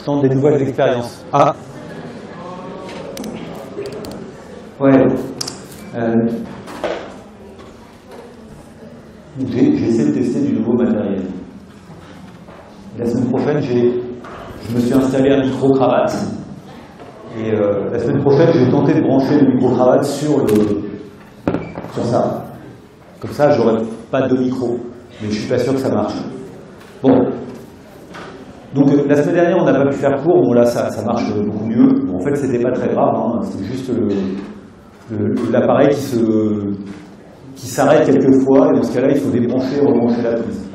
tente des nouvelles expériences. Ah. Ouais. J'ai essayé de tester du nouveau matériel. La semaine prochaine, je me suis installé un micro-cravate. Et la semaine prochaine, je vais tenter de brancher le micro-cravate sur ça. Comme ça, j'aurai pas de micro. Mais je suis pas sûr que ça marche. Bon. Donc la semaine dernière, on n'a pas pu faire court. Bon là, ça marche beaucoup mieux. Bon, en fait, c'était pas très grave. Hein. C'était juste l'appareil qui s'arrête quelquefois. Et dans ce cas-là, il faut débrancher et rebrancher la prise.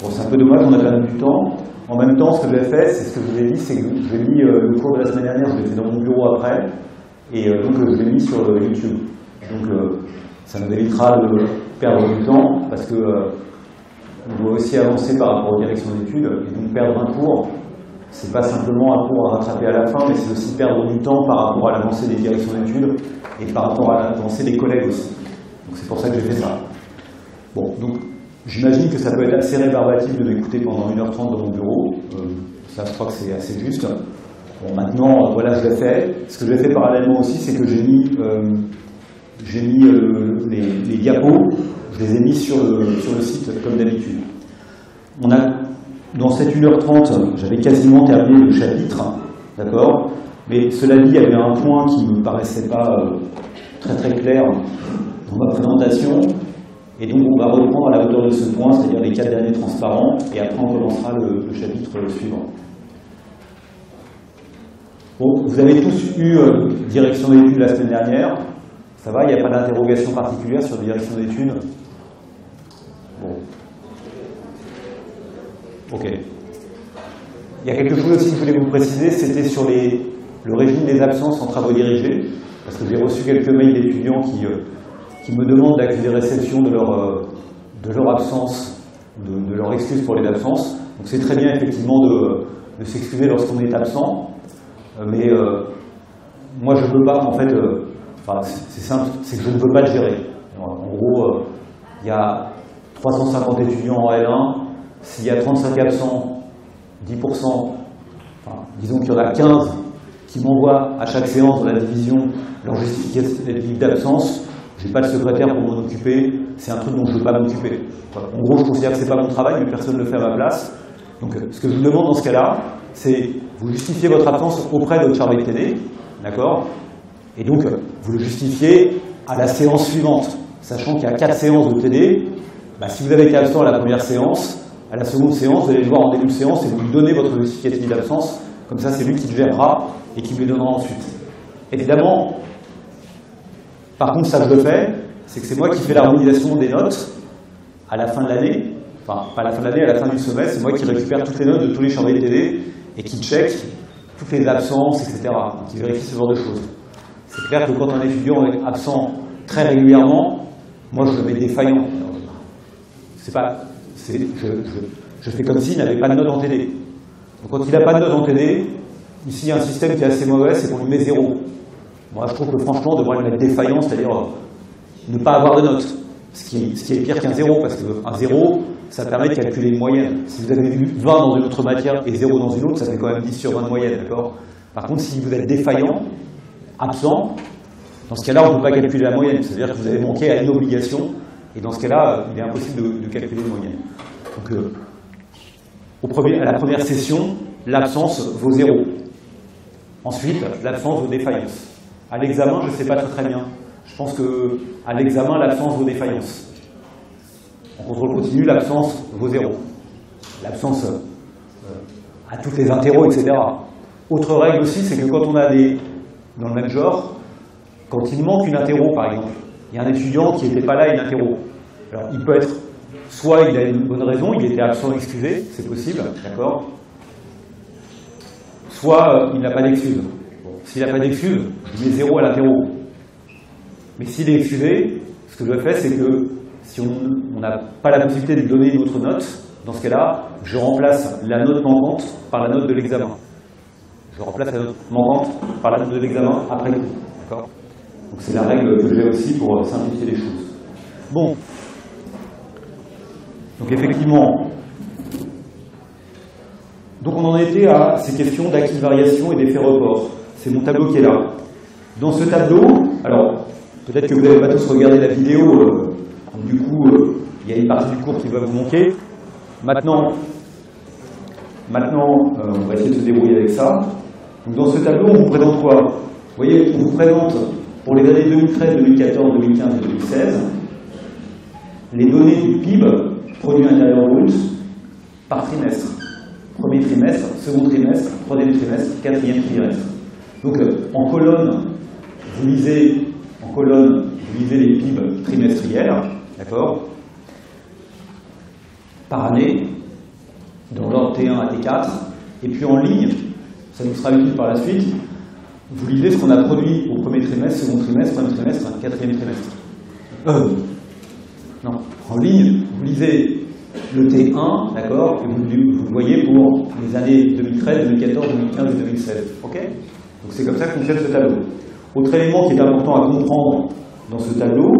Bon, c'est un peu dommage, on a perdu du temps. En même temps, ce que j'ai fait, c'est ce que je vous ai dit, c'est que j'ai mis le cours de la semaine dernière, je l'ai fait dans mon bureau après. Et donc, je l'ai mis sur YouTube. Donc, ça nous évitera de perdre du temps, parce que on doit aussi avancer par rapport aux directions d'études, et donc perdre un cours, c'est pas simplement un cours à rattraper à la fin, mais c'est aussi perdre du temps par rapport à l'avancée des directions d'études, et par rapport à l'avancée des collègues aussi. Donc c'est pour ça que j'ai fait ça. Bon, donc j'imagine que ça peut être assez rébarbatif de m'écouter pendant 1h30 dans mon bureau, ça je crois que c'est assez juste. Bon, maintenant, voilà, je l'ai fait. Ce que j'ai fait parallèlement aussi, c'est que j'ai mis les diapos, je les ai mis sur le site comme d'habitude. Dans cette 1h30, j'avais quasiment terminé le chapitre, d'accord? Mais cela dit, il y avait un point qui ne me paraissait pas très très clair dans ma présentation, et donc on va reprendre à la hauteur de ce point, c'est-à-dire les 4 derniers transparents, et après on commencera le chapitre suivant. Bon, vous avez tous eu direction d'études la semaine dernière. Ça va, il n'y a pas d'interrogation particulière sur direction d'études? Bon. Ok. Il y a quelque chose aussi que je voulais vous préciser, c'était sur le régime des absences en travaux dirigés, parce que j'ai reçu quelques mails d'étudiants qui me demandent d'accusé réception de leur absence, de leur excuse pour les absences. Donc c'est très bien effectivement de s'excuser lorsqu'on est absent, mais moi je ne peux pas, en fait, c'est simple, c'est que je ne peux pas le gérer. En gros, il y a 350 étudiants en L1, s'il y a 35 absents, 10%, disons qu'il y en a 15 qui m'envoient à chaque séance de la division leur justificatif d'absence, je n'ai pas de secrétaire pour m'en occuper, c'est un truc dont je ne veux pas m'occuper. En gros, je considère que ce n'est pas mon travail, mais personne ne le fait à ma place. Donc ce que je vous demande dans ce cas-là, c'est vous justifiez votre absence auprès de votre chargé de TD, d'accord? Et donc, vous le justifiez à la séance suivante, sachant qu'il y a 4 séances de TD. Si vous avez été absent à la première séance, à la seconde séance, vous allez le voir en début de séance et vous lui donnez votre justificatif d'absence. Comme ça, c'est lui qui le gérera et qui me le donnera ensuite. Évidemment, par contre, ça je le fais, c'est que c'est moi qui fais l'harmonisation des notes à la fin de l'année. Enfin, pas à la fin de l'année, à la fin du semestre, c'est moi qui récupère toutes les notes de tous les chargés de TD et qui check toutes les absences, etc. Qui vérifie ce genre de choses. C'est clair que quand un étudiant est absent très régulièrement, moi je le mets défaillant. C'est pas, je fais comme s'il n'avait pas de note en TD. Donc quand il n'a pas de note en TD, ici il y a un système qui est assez mauvais, c'est qu'on lui met 0. Moi je trouve que franchement on devrait le mettre défaillant, c'est-à-dire ne pas avoir de note. Ce qui est pire qu'un 0, parce qu'un 0, ça permet de calculer une moyenne. Si vous avez eu 20 dans une autre matière et 0 dans une autre, ça fait quand même 10 sur 20 de moyenne, d'accord? Par contre, si vous êtes défaillant, absent, dans ce cas-là, on ne peut pas calculer la moyenne. C'est-à-dire que vous avez manqué à une obligation, et dans ce cas-là, il est impossible de calculer une moyenne. Donc, à la première session, l'absence vaut 0. Ensuite, l'absence vaut défaillance. À l'examen, je ne sais pas très bien. Je pense qu'à l'examen, l'absence vaut défaillance. En contrôle continu, l'absence vaut 0. L'absence à toutes les interros, etc. Autre règle aussi, c'est que quand on a dans le même genre, quand il manque une interro, par exemple, il y a un étudiant qui n'était pas là et une interro. Alors, il peut être, soit il a une bonne raison, il était absent excusé, c'est possible, d'accord? Soit il n'a pas d'excuse. Bon, s'il n'a pas d'excuse, je mets 0 à l'interro. Mais s'il est excusé, ce que je fais, c'est que si on n'a pas la possibilité de lui donner une autre note, dans ce cas-là, je remplace la note manquante par la note de l'examen. Je remplace la note manquante par la note de l'examen après le coup. D'accord? Donc c'est la règle que j'ai aussi pour simplifier les choses. Bon. Donc effectivement, Donc on en était à ces questions d'acquis, variation et d'effet report. C'est mon tableau qui est là. Dans ce tableau, alors peut-être que vous n'avez pas tous regardé la vidéo, du coup il y a une partie du cours qui va vous manquer. Maintenant, on va essayer de se débrouiller avec ça. Donc dans ce tableau, on vous présente quoi? Vous voyez, on vous présente pour les années 2013, 2014, 2015 et 2016 les données du PIB, produit intérieur brut, par trimestre. Premier trimestre, second trimestre, troisième trimestre, quatrième trimestre. Donc en colonne, vous lisez les PIB trimestriels, d'accord, par année, dans l'ordre T1 à T4, et puis en ligne, ça nous sera utile par la suite, vous lisez ce qu'on a produit au premier trimestre, second trimestre, troisième trimestre, quatrième trimestre. Non, en ligne, vous lisez le T1, d'accord, et vous le voyez pour les années 2013, 2014, 2015 et 2016. Ok? Donc c'est comme ça que fonctionne ce tableau. Autre élément qui est important à comprendre dans ce tableau,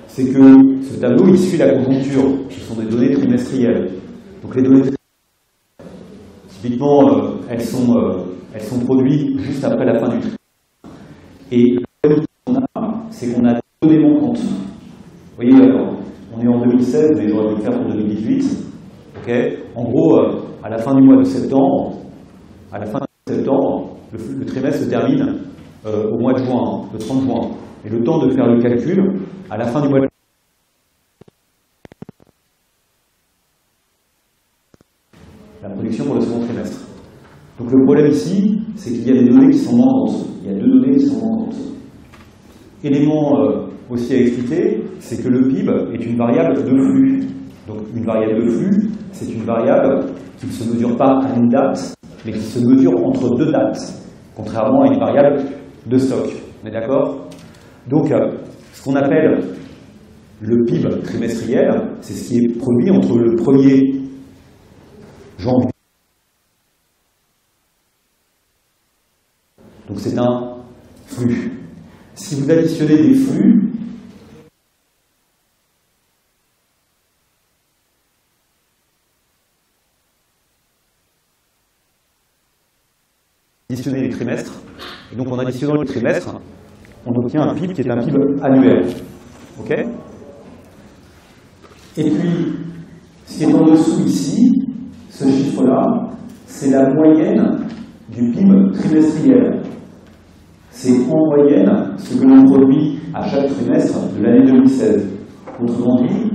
c'est que ce tableau, il suit la conjoncture. Ce sont des données trimestrielles. Donc les données trimestrielles, typiquement, elles sont produites juste après la fin du trimestre. Et le problème qu'on a, c'est qu'on a des données manquantes. Vous voyez, alors, on est en 2016, mais j'aurais dû le faire pour 2018. Okay, en gros, à la fin du mois de septembre, le trimestre se termine au mois de juin, le 30 juin. Et le temps de faire le calcul, à la fin du mois de la production pour le second trimestre. Donc le problème ici, c'est qu'il y a des données qui sont manquantes. Il y a deux données qui sont manquantes. Élément aussi à expliquer, c'est que le PIB est une variable de flux. Donc une variable de flux, c'est une variable qui ne se mesure pas à une date, mais qui se mesure entre deux dates, contrairement à une variable de stock. On est d'accord? Donc ce qu'on appelle le PIB trimestriel, c'est ce qui est produit entre le 1er janvier. Donc c'est un flux. Si vous additionnez des flux, additionner les trimestres, et donc en additionnant les trimestres, on obtient un PIB qui est un PIB annuel. Ok? Et puis, ce qui est en dessous ici, ce chiffre-là, c'est la moyenne du PIB trimestriel. C'est en moyenne ce que l'on produit à chaque trimestre de l'année 2016. Autrement dit,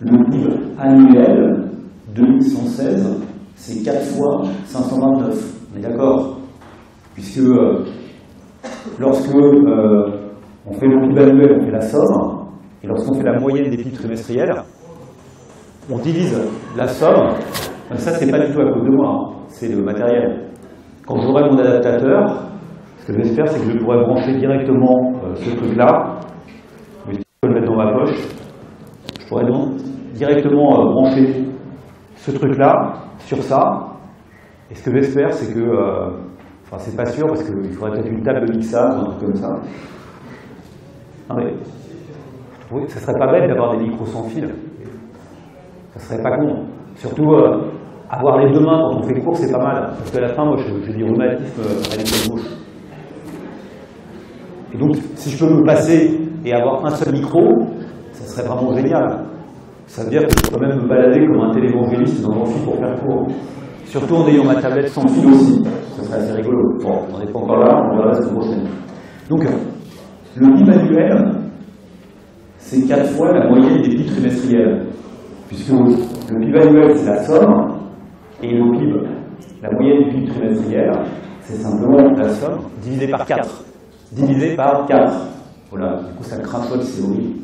le PIB annuel 2116, c'est 4 fois 529. On est d'accord? Puisque lorsque on fait le PIB annuel, on fait la somme, et lorsqu'on fait la moyenne des PIB trimestriels, on divise la somme. Ça, c'est pas du tout à cause de moi, hein, c'est le matériel. Quand j'aurai mon adaptateur, ce que j'espère, c'est que je pourrai brancher directement ce truc-là. Je peux le mettre dans ma poche. Je pourrais donc directement brancher ce truc-là sur ça. Et ce que j'espère, c'est que, enfin, c'est pas sûr parce qu'il faudrait peut-être une table de mixage ou un truc comme ça. Non, mais, oui, ça serait pas bête d'avoir des micros sans fil. Ça serait pas con. Surtout, avoir les deux mains quand on fait le cours, c'est pas mal. Parce qu'à la fin, moi, j'ai du rhumatisme à l'épaule gauche. Et donc, si je peux me passer et avoir un seul micro, ça serait vraiment génial. Ça veut dire que je peux même me balader comme un télévangéliste dans mon fil pour faire cours. Surtout en ayant ma tablette sans fil aussi. Ça serait assez rigolo. Bon, on n'en est pas encore là, on verra la semaine prochaine. Donc, le PIB annuel, c'est 4 fois la moyenne des PIB trimestriels. Puisque le PIB annuel, c'est la somme, et le PIB, la moyenne du PIB trimestriel, c'est simplement la somme divisée par 4. Divisé par 4. Voilà, du coup ça crachote, c'est horrible.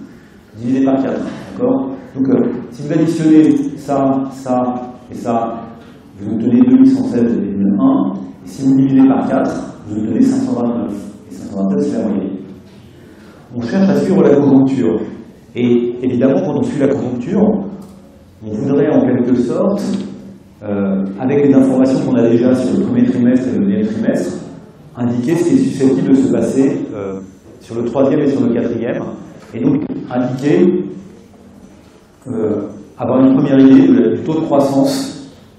Divisé par 4, d'accord? Donc, si vous additionnez ça, ça et ça, vous obtenez 2116,1. Et si vous divisez par 4, vous obtenez 529. Et 529, c'est la moyenne. On cherche à suivre la conjoncture. Et évidemment, quand on suit la conjoncture, on voudrait en quelque sorte, avec les informations qu'on a déjà sur le premier trimestre et le deuxième trimestre, indiquer ce qui est susceptible de se passer sur le troisième et sur le quatrième, et donc indiquer, avoir une première idée du taux de croissance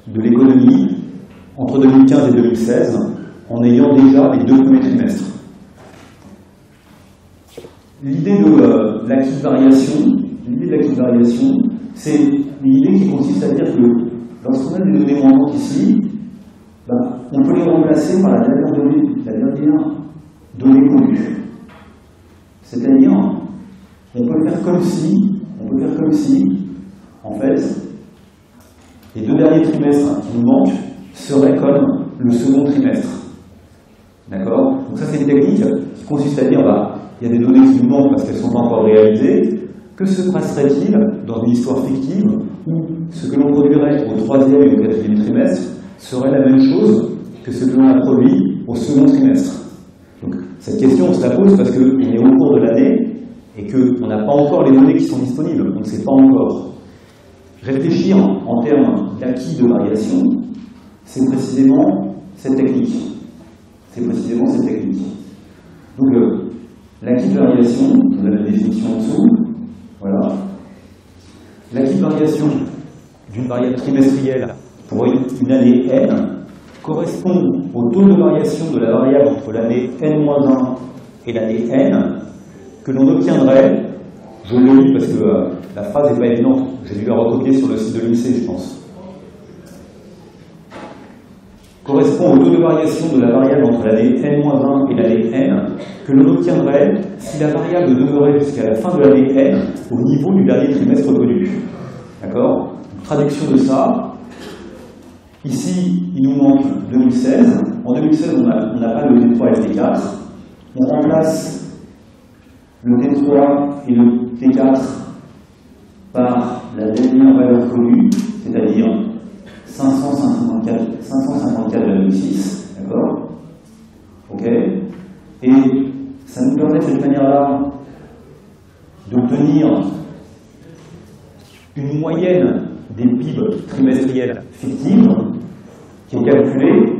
de l'économie entre 2015 et 2016 en ayant déjà les 2 premiers trimestres. L'idée de l'acquis de variation, c'est une idée qui consiste à dire que lorsqu'on a des données manquantes ici, on peut les remplacer par la dernière donnée connue. C'est-à-dire, on peut faire comme si, en fait, les 2 derniers trimestres qui nous manquent seraient comme le second trimestre. D'accord? Donc ça, c'est une technique qui consiste à dire, il y a des données qui nous manquent parce qu'elles ne sont pas encore réalisées. Que se passerait-il dans une histoire fictive où ce que l'on produirait au 3e et au 4e trimestre serait la même chose que ce que l'on a produit au second trimestre? Donc, cette question, on se la pose parce qu'on est au cours de l'année et qu'on n'a pas encore les données qui sont disponibles. On ne sait pas encore. Réfléchir en termes d'acquis de variation, c'est précisément cette technique. Donc, l'acquis de variation, vous avez la définition en dessous. Voilà. L'acquis de variation d'une variable trimestrielle pour une année n correspond au taux de variation de la variable entre l'année n-1 et l'année n que l'on obtiendrait, je le lis parce que la phrase n'est pas évidente, j'ai dû la recopier sur le site de l'INSEE, je pense. Correspond au taux de variation de la variable entre l'année n-1 et l'année n que l'on obtiendrait si la variable demeurait jusqu'à la fin de l'année n au niveau du dernier trimestre connu. D'accord? Traduction de ça. Ici, il nous manque 2016. En 2016, on n'a pas le T3 et le T4. On remplace le T3 et le T4 par la dernière valeur connue, c'est-à-dire 554,6, d'accord? Ok? Et ça nous permet de cette manière-là d'obtenir une moyenne des PIB trimestriels fictives qui est calculée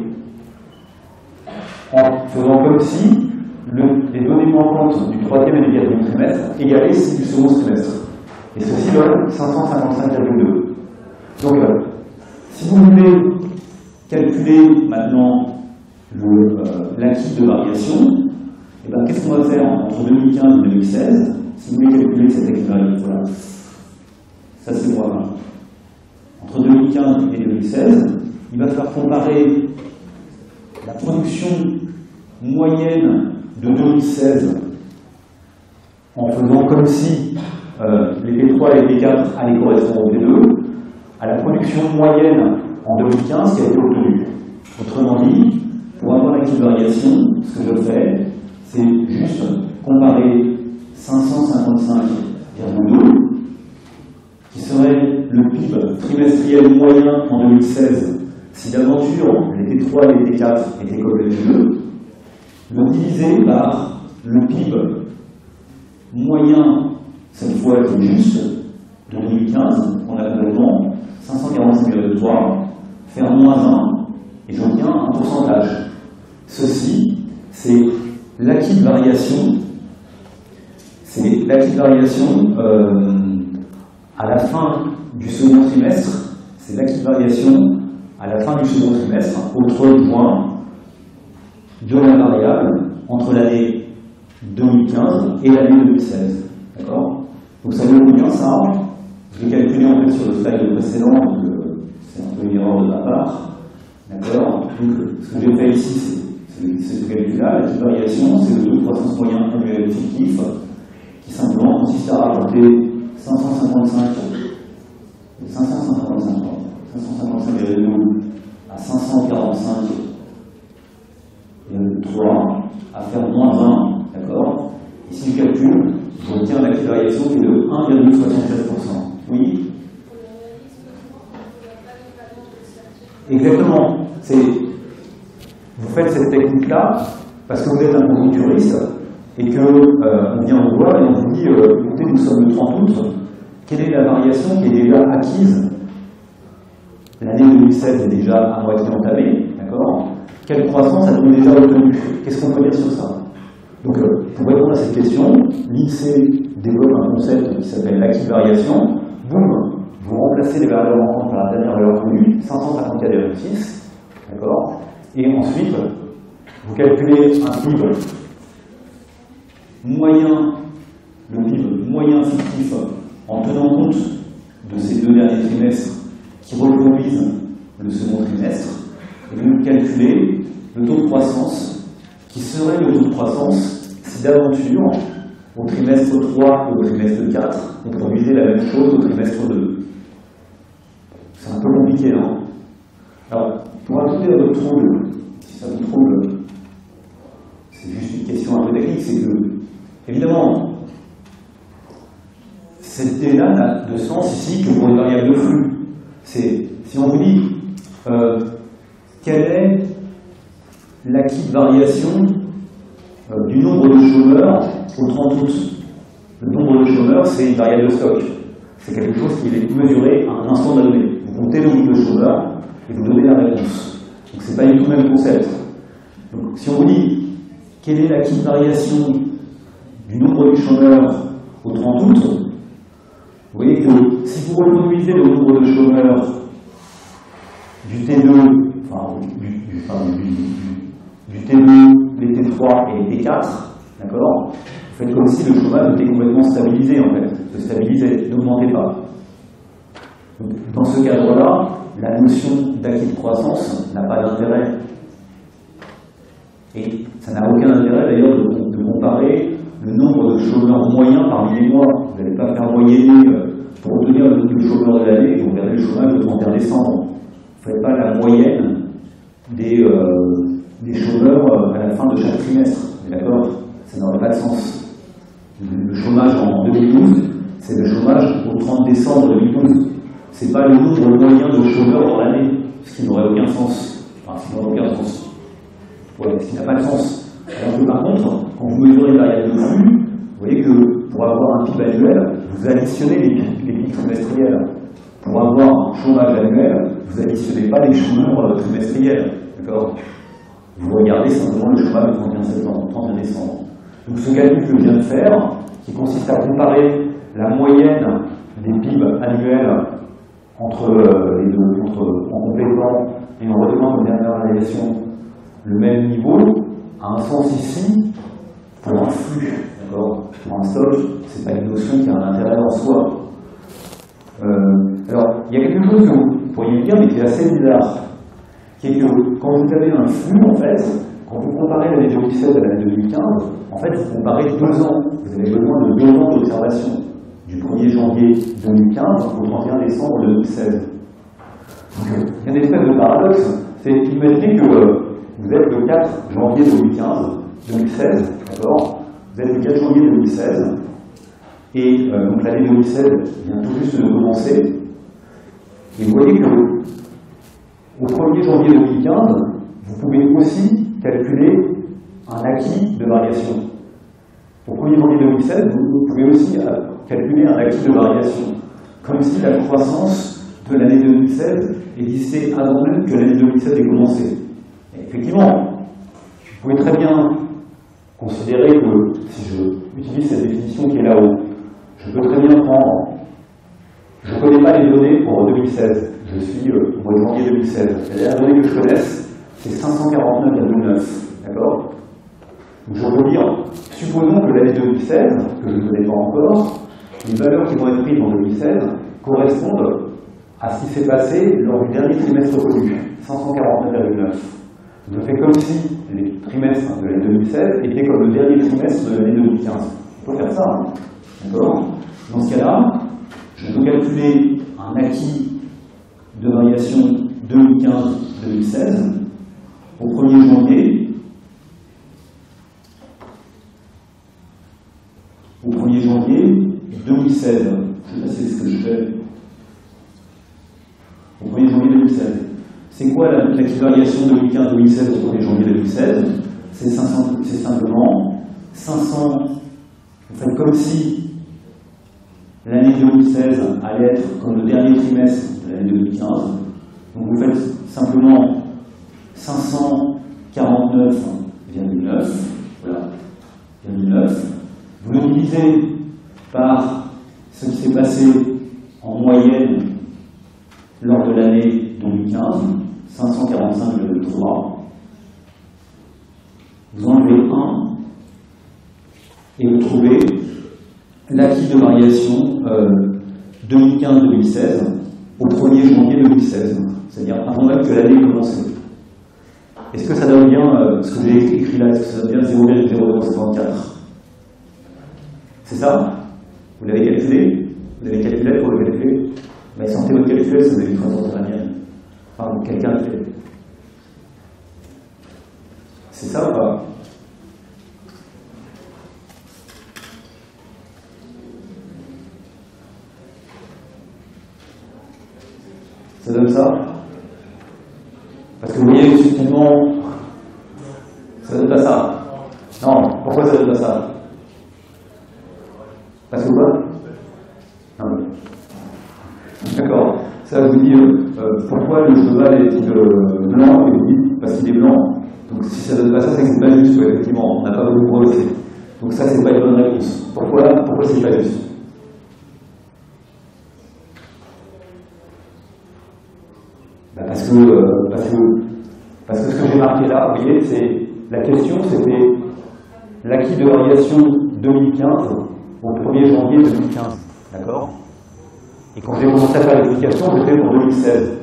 en faisant comme si les données manquantes du 3e et du 4e trimestre égalaient celles du second trimestre. Et ceci donne 555,2. Donc, si vous voulez calculer maintenant l'acquis de variation, qu'est-ce qu'on va faire entre 2015 et 2016? Si vous voulez calculer cette acquis de variation, voilà. Ça c'est moi. Entre 2015 et 2016, il va falloir comparer la production moyenne de 2016 en faisant comme si les T3 et les T4 allaient correspondre aux T2 à la production moyenne en 2015 qui a été obtenue. Autrement dit, pour avoir l'acquis de variation, ce que je fais, c'est juste comparer 555,2 qui serait le PIB trimestriel moyen en 2016 si d'aventure les T3 et les T4 étaient comme les T2, le diviser par le PIB moyen, cette fois qui est juste, de 2015, on a complètement 545,3, faire -1, et j'obtiens un pourcentage. Ceci, c'est l'acquis de variation. C'est l'acquis de variation à la fin du second trimestre. C'est l'acquis de variation à la fin du second trimestre, au 3 juin, de la variable entre l'année 2015 et l'année 2016. D'accord? Donc ça vaut combien ça? Je l'ai calculé en fait sur le slide précédent, donc c'est un peu une erreur de ma part. D'accord? Donc ce que j'ai fait ici, c'est ce calcul-là. La petite variation, c'est le taux de croissance moyen annuel fictif, qui simplement consiste à rapporter 555,2 à 545,3 à faire -1, d'accord? Ici, je calcule, j'obtiens l'acquis de variation qui est de 1,73%. Oui? Exactement. Vous faites cette technique-là parce que vous êtes un conjoncturiste et qu'on vient vous voir et on vous dit écoutez, nous sommes le 30 août, quelle est la variation qui est déjà acquise? L'année 2016 est déjà à moitié entamée, d'accord? Quelle croissance a-t-on déjà obtenue? Qu'est-ce qu'on peut dire sur ça? Donc, pour répondre à cette question, l'INSEE développe un concept qui s'appelle l'acquis de variation. Boum, vous remplacez les variables manquantes par la dernière valeur connue, 554,6, D'accord? Et ensuite, vous calculez un PIB moyen, le PIB moyen fictif, en tenant compte de ces 2 derniers trimestres qui reproduisent le second trimestre, et vous calculez le taux de croissance qui serait le taux de croissance si d'aventure, au trimestre 3 et au trimestre 4, on produisait la même chose au trimestre 2. C'est un peu compliqué, non? Alors, pour ajouter à votre trouble, si ça vous trouble, c'est juste une question un peu technique, c'est que, évidemment, cette idée-là n'a de sens ici que pour une variable de flux. Si on vous dit quel est l'acquis de variation du nombre de chômeurs au 30 août. Le nombre de chômeurs, c'est une variable de stock. C'est quelque chose qui est mesuré à un instant donné. Vous comptez le nombre de chômeurs et vous donnez la réponse. Donc c'est pas du tout le même concept. Donc si on vous dit quelle est l'acquis de variation du nombre de chômeurs au 30 août, vous voyez que si vous reproduisez le nombre de chômeurs du T2, du T2, les T3 et les T4, d'accord? Vous faites comme si le chômage était complètement stabilisé, en fait. Se stabilisait, n'augmentez pas. Donc, dans ce cadre-là, la notion d'acquis de croissance n'a pas d'intérêt. Et ça n'a aucun intérêt, d'ailleurs, de comparer le nombre de chômeurs moyens parmi les mois. Vous n'allez pas faire moyenner pour obtenir le nombre de chômeurs de l'année et vous regardez le chômage le 31 décembre. Vous ne faites pas la moyenne des chômeurs à la fin de chaque trimestre. D'accord? Ça n'aurait pas de sens. Le chômage en 2012, c'est le chômage au 30 décembre 2012. Ce n'est pas le nombre moyen de chômeurs dans l'année, ce qui n'aurait aucun sens. Enfin, ce qui n'aurait aucun sens. Ouais, ce qui n'a pas de sens. Alors que par contre, quand vous mesurez la variable de flux, vous voyez que pour avoir un PIB annuel, vous additionnez les pics trimestriels. Pour avoir un chômage annuel, vous n'additionnez pas les chômeurs trimestriels. D'accord? Vous regardez simplement le chômage du 31 septembre, 31 décembre. Donc ce calcul que je viens de faire, qui consiste à comparer la moyenne des PIB annuels entre les deux, en complétant et en redonnant comme dernière réalisation le même niveau, a un sens ici pour un flux. D'accord? Pour un stock, ce n'est pas une notion qui a un intérêt en soi. Alors, il y a quelque chose que vous pourriez me dire, mais qui est assez bizarre, qui est que quand vous avez un flux, en fait, quand vous comparez l'année 2016 à l'année 2015, en fait, vous comparez 2 ans. Vous avez besoin de 2 ans d'observation, du 1er janvier 2015 au 31 décembre 2016. Donc, il y a une espèce de paradoxe, c'est imaginez que vous êtes le 4 janvier 2016, d'accord? Vous êtes le 4 janvier 2016, et donc l'année 2016 vient tout juste de commencer, et vous voyez que au 1er janvier 2015, vous pouvez aussi calculer un acquis de variation. Au 1er janvier 2016, vous pouvez aussi calculer un acquis de variation, comme si la croissance de l'année 2016 existait avant même que l'année 2016 ait commencé. Et effectivement, vous pouvez très bien considérer que, si je utilise cette définition qui est là-haut, je peux très bien prendre, je ne connais pas les données pour 2016, je suis au mois de janvier 2016. Et la donnée que je connaisse, c'est 549,9, d'accord? Donc je peux dire, supposons que l'année 2016, que je ne connais pas encore, les valeurs qui vont être prises en 2016 correspondent à ce qui s'est passé lors du dernier trimestre connu, 549,9. Je fais comme si les trimestres de l'année 2016 étaient comme le dernier trimestre de l'année 2015. On peut faire ça, hein, d'accord? Dans ce cas-là, je peux calculer un acquis de variation 2015-2016 au 1er janvier. Au 1er janvier 2016. Je ne sais pas si c'est ce que je fais. Au 1er janvier 2016. C'est quoi la variation 2015-2016 au 1er janvier 2016? C'est simplement 500. Vous faites comme si l'année 2016 allait être comme le dernier trimestre de l'année 2015. Donc vous faites simplement 549,9. Voilà. 9. Vous le divisez par ce qui s'est passé en moyenne lors de l'année 2015, 545,3. Vous enlevez 1 et vous trouvez l'acquis de variation 2015-2016 au 1er janvier 2016, c'est-à-dire avant même que l'année ait commencé. Est-ce que ça donne bien ce que j'ai écrit là? Est-ce que ça donne bien 0,0054? C'est ça? Vous l'avez calculé? Vous l'avez calculé pour le calculer? Mais sentez votre calcul, ça vous avez une fois sur la mienne. Enfin, quelqu'un le fait. C'est ça ou pas? Ça donne ça? Parce que vous voyez, effectivement, ça donne pas ça. Non, pourquoi ça donne pas ça? Parce que quoi? Non. D'accord. Ça vous dit pourquoi le cheval est blanc, et vous dites parce qu'il est blanc. Donc si ça donne pas ça, c'est que c'est pas juste, ouais, effectivement, on n'a pas beaucoup progressé. Donc ça, c'est pas une bonne réponse. Pourquoi c'est pas juste? Parce que ce que j'ai marqué là, vous voyez, c'est la question, c'était l'acquis de variation 2015 au 1er janvier 2015, d'accord? Et quand j'ai commencé à faire l'explication, c'était pour 2016.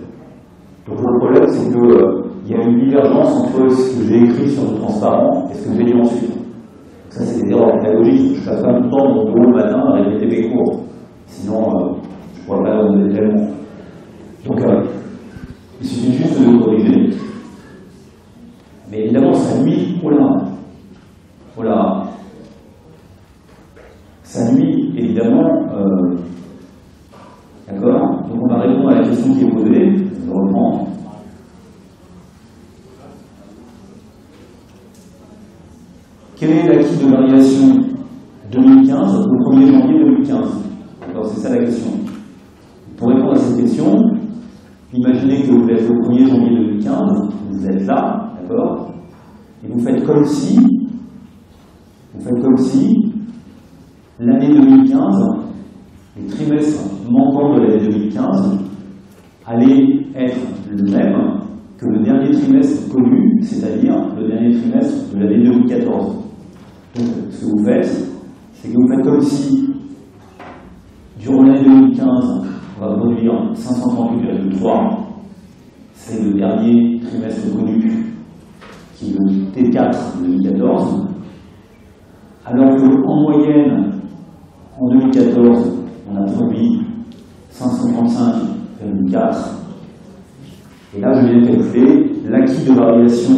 Donc le problème, c'est qu'il y a une divergence entre ce que j'ai écrit sur le transparent et ce que j'ai dit ensuite. Donc ça, c'est des erreurs pédagogiques. Je ne passe pas tout le temps mon bureau le matin à répéter mes cours. Sinon, je ne pourrais pas en donner tellement. Donc, il suffit juste de le corriger. Mais évidemment, ça nuit. Oh là. Ça nuit, évidemment. D'accord? Donc, on va répondre à la question qui est posée. Je reprends. Quel est l'acquis de variation 2015 au 1er janvier 2015? D'accord, c'est ça la question. Pour répondre à cette question, imaginez que vous êtes au 1er janvier 2015, vous êtes là, d'accord? Et vous faites comme si l'année 2015, les trimestres manquants de l'année 2015, allaient être le même que le dernier trimestre connu, c'est-à-dire le dernier trimestre de l'année 2014. Donc, ce que vous faites, c'est que vous faites comme si, durant l'année 2015, on va produire 538,3, c'est le dernier trimestre connu, qui est le T4 2014, alors qu'en moyenne, en 2014, on a produit 535,4, et là je viens de calculer l'acquis de variation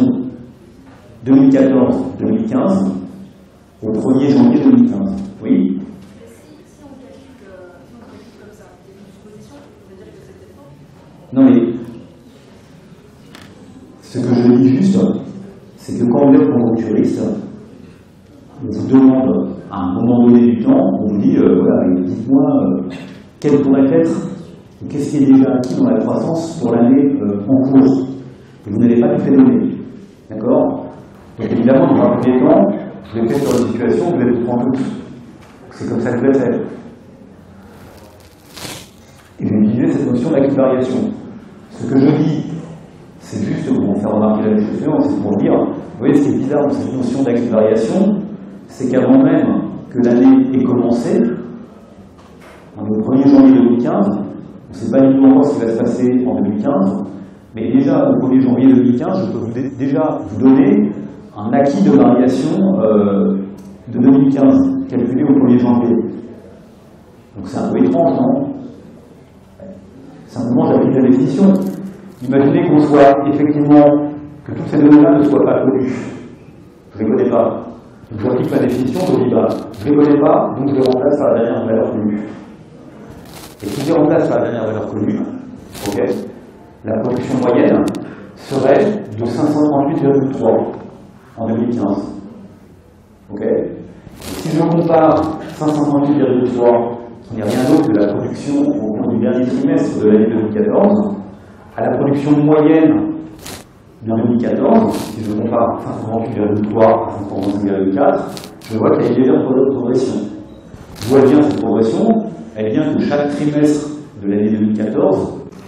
2014-2015 au 1er janvier 2015. Oui? Non mais, ce que je dis juste, c'est que quand vous êtes conjoncturiste, on vous demande à un moment donné du temps, on vous dit, voilà, dites-moi quel pourrait être, qu'est-ce qui est déjà acquis dans la croissance pour l'année en cours. Et vous n'allez pas tout les donner. D'accord? Donc évidemment, dans un premier temps, je l'ai fait sur une situation où vous êtes tout en doute. C'est comme ça que je l'ai fait. Et j'ai utilisé cette notion d'acquis de variation. Ce que je dis, c'est juste pour vous faire remarquer la chose suivante, c'est pour dire, vous voyez ce qui est bizarre dans cette notion d'acquis de variation, c'est qu'avant même que l'année ait commencé, on est au 1er janvier 2015, on ne sait pas du tout encore ce qui va se passer en 2015, mais déjà au 1er janvier 2015, je peux déjà vous donner un acquis de variation de 2015, calculé au 1er janvier. Donc c'est un peu étrange, non? Simplement, j'applique la définition. Imaginez qu'on soit effectivement, que toutes ces données-là ne soient pas connues. Je ne les connais pas. Donc j'applique ma définition, je dis, je ne les connais pas, donc je les remplace par la dernière valeur connue. Et si je les remplace par la dernière valeur connue, okay, la production moyenne serait de 538,3 en 2015. Okay. Si je compare 538,3, qui n'est rien d'autre que la production au cours du dernier trimestre de l'année 2014, à la production moyenne de 2014, si je compare 538,3 à 525,4, je vois qu'il y a une légère progression. D'où elle vient cette progression? Elle vient que chaque trimestre de l'année 2014,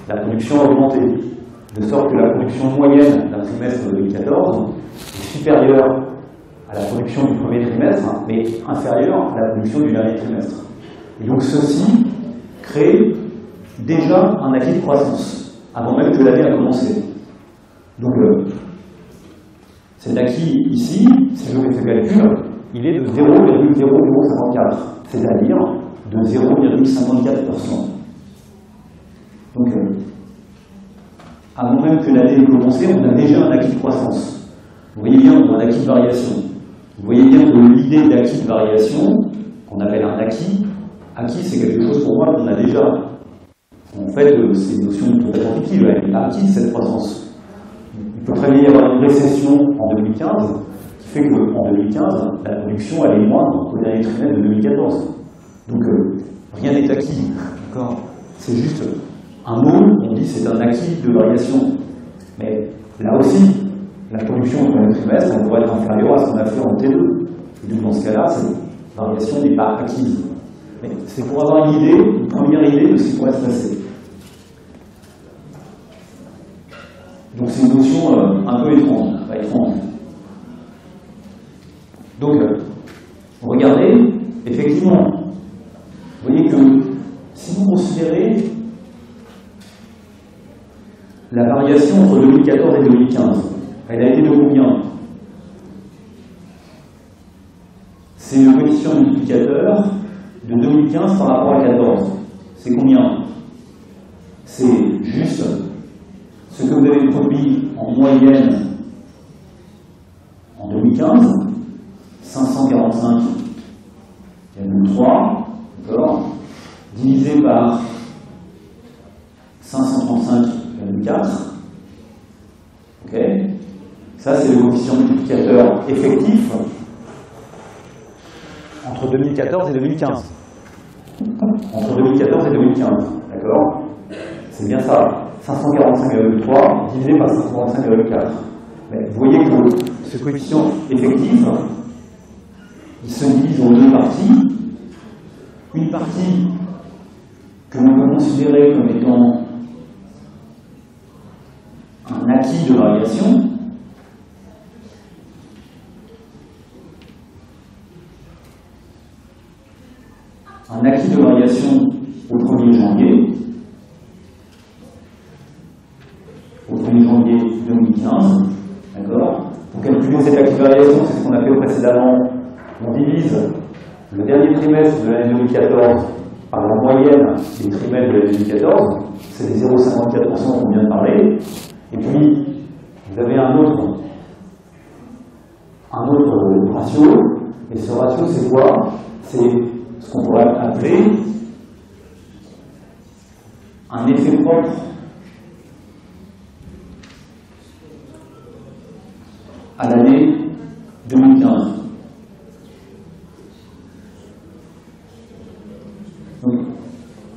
la production a augmenté. de sorte que la production moyenne d'un trimestre de 2014 est supérieure à la production du premier trimestre, mais inférieure à la production du dernier trimestre. Et donc ceci crée déjà un acquis de croissance, avant même que l'année a commencé. Donc cet acquis ici, si je fais ce calcul, il est de 0,0054, c'est-à-dire de 0,54%. Donc, avant même que l'année ait commencé, on a déjà un acquis de croissance. Vous voyez bien, on a un acquis de variation. Vous voyez bien que l'idée d'acquis de variation, qu'on appelle un acquis, c'est quelque chose pour moi qu'on a déjà. En fait, c'est une notion totalement fictive, elle est acquis cette croissance. Il peut très bien y avoir une récession en 2015, qui fait qu'en 2015, la production elle est moindre qu'au dernier trimestre de 2014. Donc, rien n'est acquis. C'est juste un mot, on dit c'est un acquis de variation. Mais là aussi, la production au premier trimestre, elle pourrait être inférieure à ce qu'on a fait en T2. Et donc, dans ce cas-là, cette variation n'est pas acquise. Mais c'est pour avoir une idée, une première idée de ce qui pourrait se passer. Donc c'est une notion un peu étrange, pas étrange. Donc, regardez, effectivement, vous voyez que si vous considérez la variation entre 2014 et 2015, elle a été de combien? C'est le coefficient multiplicateur de 2015 par rapport à 14. C'est combien? C'est juste ce que vous avez produit en moyenne en 2015, 545,3, d'accord, divisé par 535,4. Ok, ça c'est le coefficient multiplicateur effectif Entre 2014 et 2015. Entre 2014 et 2015, d'accord? C'est bien ça. 545,3 divisé par 545,4. Mais vous voyez que ce coefficient effectif, il se divise en deux parties. Une partie que l'on peut considérer comme étant un acquis de variation, un acquis de variation au 1er janvier, au 1er janvier 2015, d'accord? Pour calculer cet acquis de variation, c'est ce qu'on a fait précédemment. On divise le dernier trimestre de l'année 2014 par la moyenne des trimestres de l'année 2014, c'est les 0,54% qu'on vient de parler, et puis vous avez un autre ratio, et ce ratio c'est quoi? C'est ce qu'on pourrait appeler un effet propre à l'année 2015. Donc, vous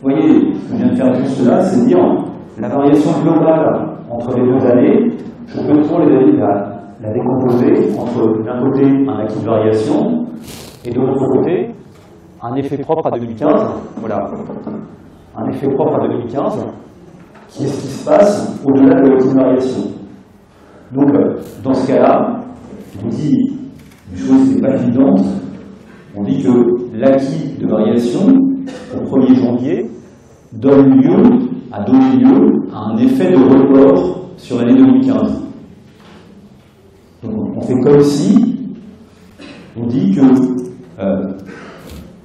voyez, ce que je viens de faire juste là, c'est dire la variation globale entre les deux années, je peux toujours la décomposer entre d'un côté un acquis de variation et de l'autre côté un effet propre à 2015. Voilà, un effet propre à 2015 qui est ce qui se passe au-delà de l'acquis de variation. Donc, dans ce cas-là, on dit une chose qui n'est pas évidente, on dit que l'acquis de variation au 1er janvier donne lieu à un effet de report sur l'année 2015. Donc on fait comme si on dit que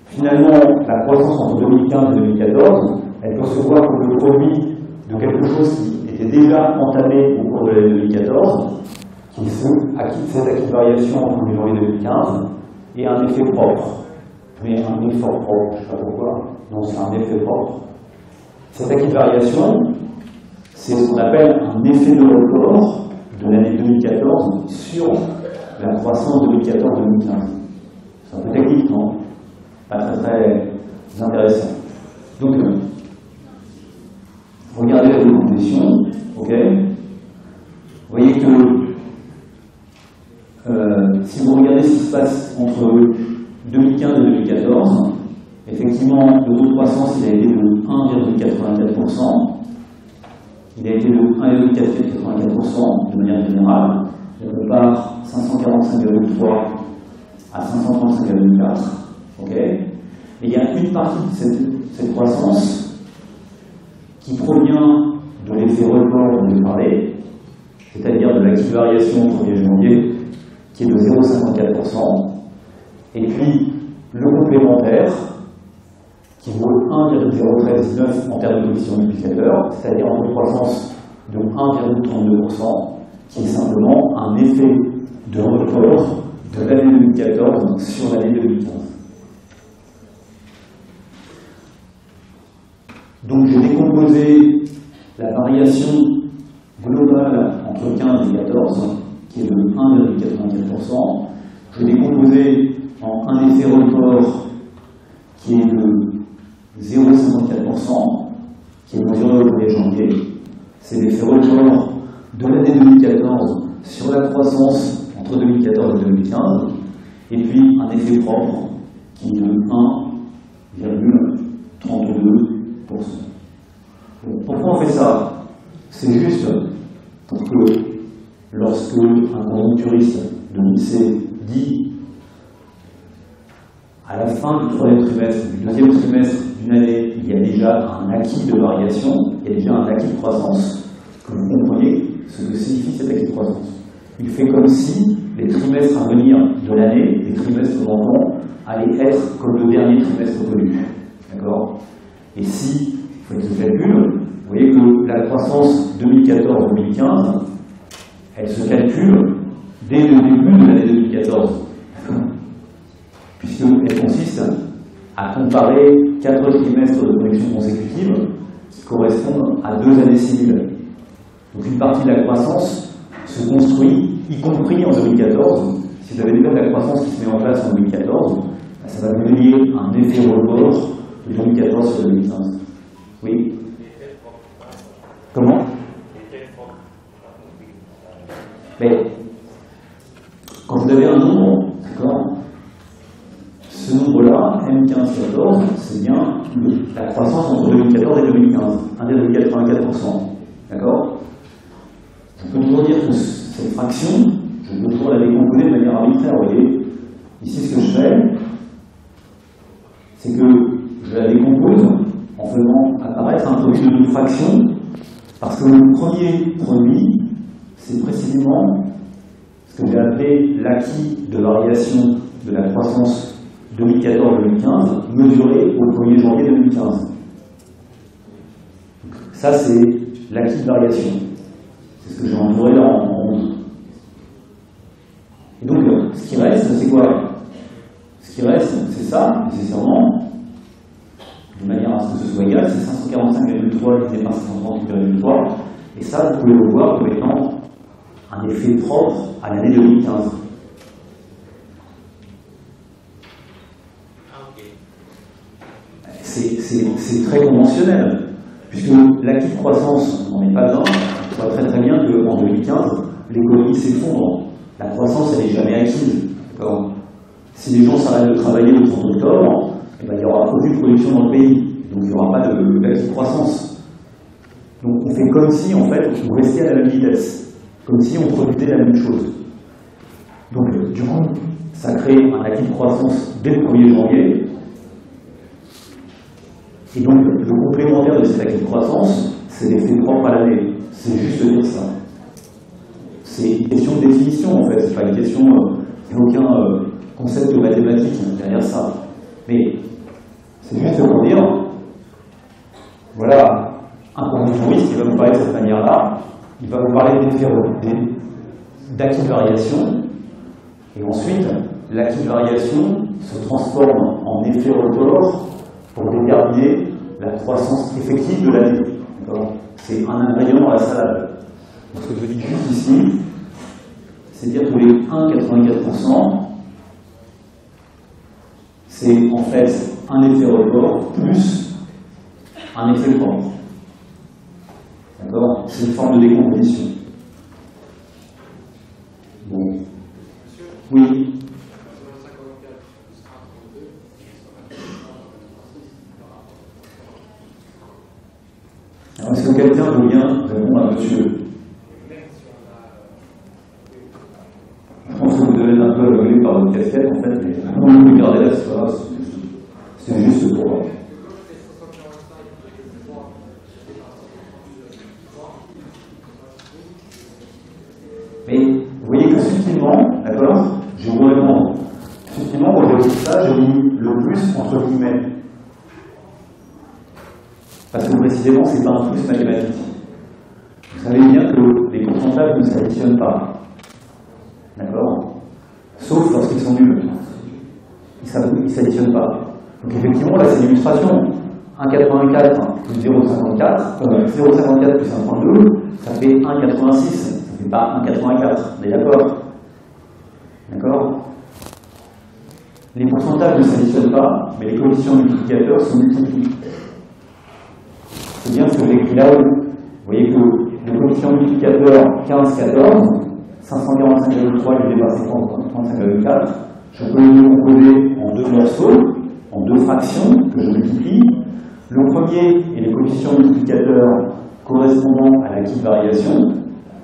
finalement la croissance entre 2015 et 2014, elle peut se voir comme le produit de quelque chose qui était déjà entamé au cours de l'année 2014, qui est cette acquis de variation entre le janvier 2015 et un effet propre. Mais un effort propre, je ne sais pas pourquoi, non, c'est un effet propre. Cet acquis de variation, c'est ce qu'on appelle un effet de report de l'année 2014 sur la croissance 2014-2015. C'est un peu technique, non? Pas très très intéressant. Donc, regardez la décomposition, ok? Vous voyez que si vous regardez ce qui se passe entre 2015 et 2014, effectivement, le taux de croissance il a été de 1,84%. il a été de 1,84% de manière générale. Je compare 545,3 à 535,4. Okay. Et il y a une partie de cette croissance qui provient de l'effet record dont j'ai parlé, c'est-à-dire de l'active variation au 1er janvier, qui est de 0,54%, et puis le complémentaire, qui vaut 1,039 en termes de coefficient multiplicateur, c'est-à-dire en croissance de 1,32%, qui est simplement un effet de report de l'année 2014 sur l'année 2015. Donc j'ai décomposé la variation globale entre 15 et 14, qui est de 1,84%. Je l'ai décomposé en un effet report qui est de 0,54%, qui est mesuré au 1er janvier. C'est l'effet report de l'année 2014 sur la croissance entre 2014 et 2015, et puis un effet propre qui est de 1,32%. Pourquoi on fait ça? C'est juste pour que lorsque un conjoncturiste de lycée dit à la fin du troisième trimestre, du deuxième trimestre d'une année, il y a déjà un acquis de variation, il y a déjà un acquis de croissance, que vous compreniez ce que signifie cet acquis de croissance. Il fait comme si les trimestres à venir de l'année, les trimestres d'enfant, allaient être comme le dernier trimestre connu. D'accord? Et si vous faites ce calcul, vous voyez que la croissance 2014-2015, elle se calcule dès le début de l'année 2014. Puisqu'elle consiste à comparer 4 trimestres de connexion consécutive qui correspondent à 2 années civiles. Donc une partie de la croissance se construit, y compris en 2014. Si vous avez déjà de la croissance qui se met en place en 2014, ça va donner un effet report de 2014 sur 2015. Oui? Comment? Mais quand vous avez un nombre, d'accord, ce nombre-là, M15-14, c'est bien la croissance entre 2014 et 2015, 1,84%. D'accord? Je peux toujours dire que cette fraction, je peux toujours la décomposer de manière arbitraire. Vous voyez, ici ce que je fais, c'est que je la décompose en faisant apparaître un produit de 2 fractions, parce que le premier produit, c'est précisément ce que j'ai appelé l'acquis de variation de la croissance 2014-2015, mesuré au 1er janvier 2015. Donc, ça, c'est l'acquis de variation. C'est ce que j'ai entouré là en rouge. Et donc, ce qui reste, c'est quoi? Ce qui reste, c'est ça, nécessairement, de manière à ce que ce soit égal, c'est 545,3 divisé par 530,3. Et ça, vous pouvez le voir comme étant un effet propre à l'année 2015. C'est très conventionnel, puisque l'acquis de croissance, on n'est pas dedans. On voit très très bien qu'en 2015, l'économie s'effondre. La croissance, elle n'est jamais acquise. Si les gens s'arrêtent de travailler le 30 octobre, eh ben, il n'y aura aucune production dans le pays. Donc il n'y aura pas d'acquis de croissance. Donc on fait comme si, en fait, on restait à la même vitesse. Comme si on produisait la même chose. Donc du coup, ça crée un acquis de croissance dès le 1er janvier. Et donc, le complémentaire de cet acquis de croissance, c'est l'effet propre à l'année. C'est juste dire ça. C'est une question de définition, en fait. C'est pas une question, il n'y a aucun concept mathématique derrière ça. Mais c'est juste pour dire, voilà, un conjoncturiste qui va vous parler de cette manière-là, il va vous parler d'acquis de variation, et ensuite, l'acquis de variation se transforme en effet report pour déterminer la croissance effective de l'année. C'est un ingrédient dans la salade. Donc, ce que je dis juste ici, c'est dire que les 1,84%, c'est en fait un effet report plus un effet propre. D'accord? C'est une forme de décomposition. Bon. Oui. Est-ce que quelqu'un veut bien répondre à monsieur? Je pense que vous devez être un peu aveuglé par votre casquette, en fait, mais regardez là, c'est pas grave, c'est juste pour... Mais vous voyez que subtilement, d'accord, je vais vous répondre. Subtilement, quand j'ai dit ça, j'ai mis le plus entre guillemets. Parce que précisément, ce n'est pas un plus mathématique. Vous savez bien que les pourcentages ne s'additionnent pas. D'accord? Sauf lorsqu'ils sont nuls. Ils ne s'additionnent pas. Donc effectivement, là, c'est l'illustration. 1,84 plus 0,54, 0,54 plus 1,2, ça fait 1,86. Ça ne fait pas 1,84. On est d'accord? D'accord? Les pourcentages ne s'additionnent pas, mais les coefficients multiplicateurs sont multipliés. C'est bien ce que j'ai écrit là. Vous voyez que le coefficient multiplicateur 15,14, 545,3 divisé par 35,4, je peux le composer en deux morceaux, en deux fractions que je multiplie. Le premier est les coefficients multiplicateurs correspondant à la petite variation,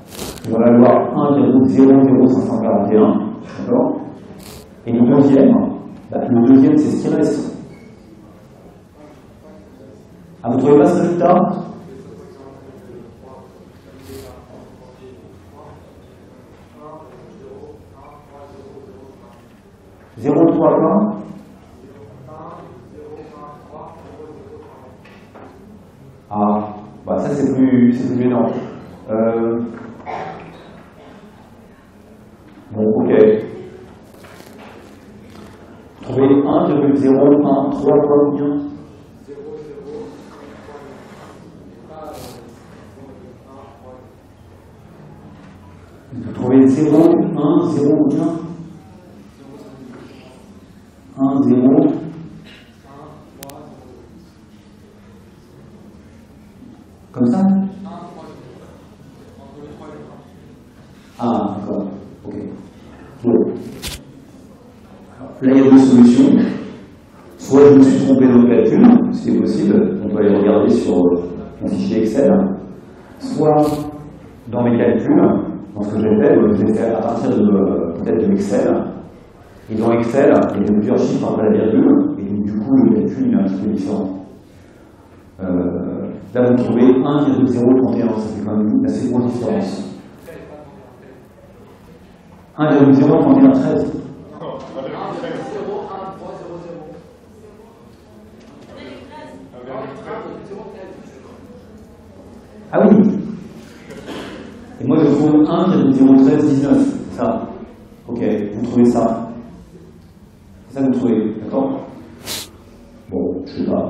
qui va valoir 1,00541, d'accord? Et le deuxième, c'est ce qui reste. Ah, vous ne trouvez pas ce résultat? Ah, bah ça c'est plus gênant. Bon, ok. Trouvez 1,013 quoi bien? Vous trouvez 0, 1, 0 bien? 1, 0. Comme ça? Ah, d'accord. Ok. Bon. Là, il y a deux solutions. Soit je me suis trompé dans le calcul, c'est possible, on peut aller regarder sur mon fichier Excel. Soit dans mes calculs, dans ce que j'ai fait, je l'ai fait à partir de peut-être de Excel. Et dans Excel, il y a plusieurs chiffres après la virgule, et donc, du coup, le calcul est un petit peu différent. Là, vous trouvez 1,031, ça fait quand même une assez grosse différence. 1,03113. Ah oui. Et moi, je trouve 1,01319, c'est ça. Ok, vous trouvez ça. C'est ça que vous trouvez, d'accord? Bon, je sais pas.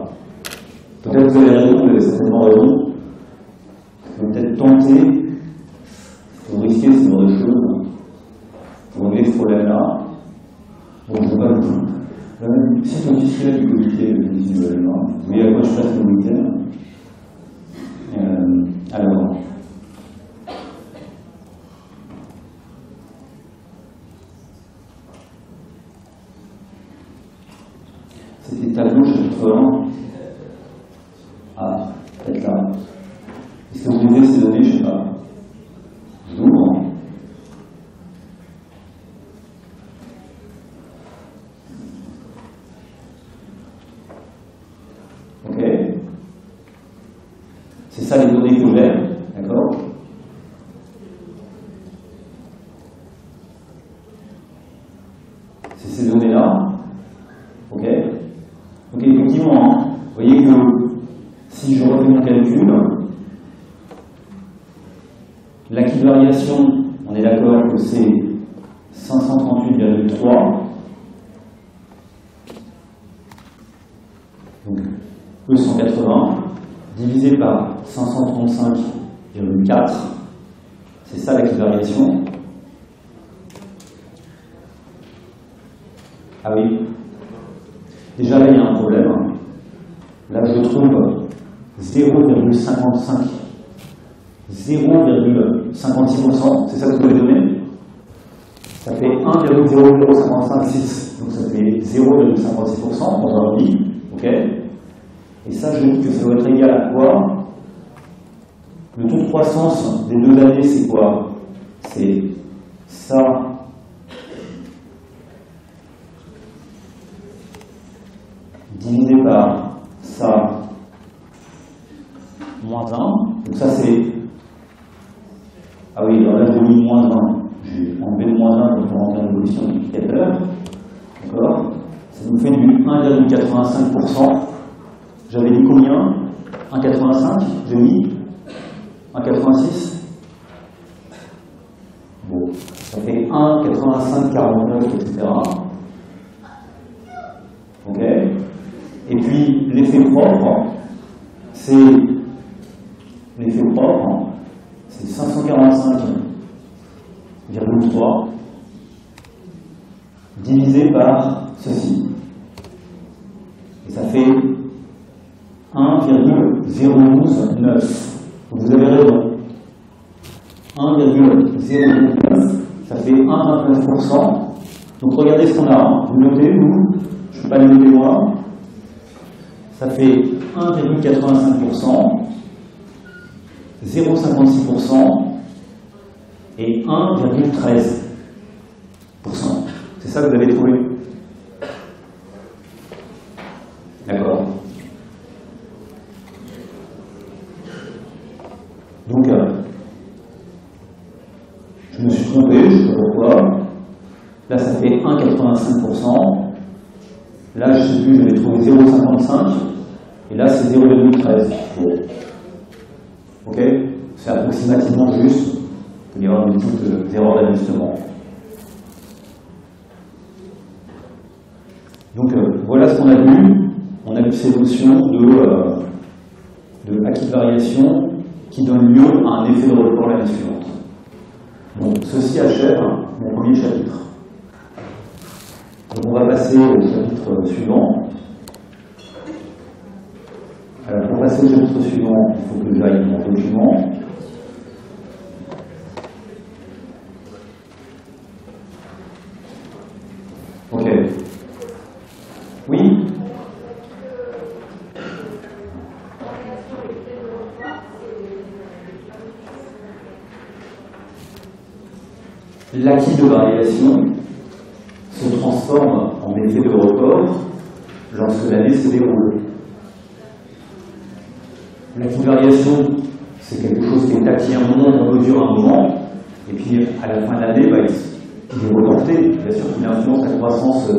Peut-être que vous avez raison, vous avez certainement raison. Vous pouvez peut-être tenter de risquer ce genre de choses pour régler ce problème-là. Bon, je ne sais pas du tout. Si ton fichier du comité visuellement, mais à quoi je passe le week-end? Alors. C'était tableau chapitre 1. Ah, peut-être là. Est-ce que vous voulez ces données? Je ne sais pas. Je l'ouvre. Ok. C'est ça les données que j'ai, d'accord? C'est ces données-là. Ok. Donc effectivement, vous voyez que si je refais mon calcul, l'acquis de variation, on est d'accord que c'est 538,3. Donc E180 divisé par 535,4, c'est ça l'acquis de variation. Ah oui. Déjà là, il y a un problème. Là, je trouve 0,55. 0,56%, c'est ça que vous avez donné? Ça fait 1,00556. Donc ça fait 0,56% dans un lit. Ok? Et ça, je dis que ça doit être égal à quoi? Le taux de croissance des 2 années, c'est quoi? C'est ça divisé par ça moins 1. Donc ça c'est... Ah oui, alors là j'ai mis moins 1. J'ai enlevé le moins 1 pour rentrer en évolution multiplicateur. D'accord? Ça nous fait du 1,85%. J'avais dit combien? 1,85? J'ai mis 1,86? Bon, ça fait 1,85, 49, etc. Ok? Et puis l'effet propre, c'est 545,3 divisé par ceci. Et ça fait 1,019. Vous avez raison. 1,019, ça fait 1,29%. Donc regardez ce qu'on a. Vous notez, vous, je ne peux pas le noter moi. Ça fait 1,85%, 0,56% et 1,13%. C'est ça que vous avez trouvé? D'accord. Donc, je me suis trompé, je ne sais pas pourquoi. Là, ça fait 1,85%. Là, je ne sais plus, j'avais trouvé 0,55. Et là, c'est 0,13. Ok? C'est approximativement juste. Il peut y avoir des petites erreurs d'ajustement. Donc, voilà ce qu'on a vu. On a vu ces notions de acquis de variation qui donnent lieu à un effet de report l'année suivante. Donc, ceci achève mon premier chapitre. Donc, on va passer au chapitre suivant. Alors, pour passer au chapitre suivant, il faut que j'aille dans mon document. Ok. Oui? L'acquis de variation se transforme en effet de report lorsque l'année se déroule. L'acquis de variation, c'est quelque chose qui est acquis à un moment, on mesure un moment, et puis à la fin de l'année, il est reporté. Bien sûr qu'il influence la croissance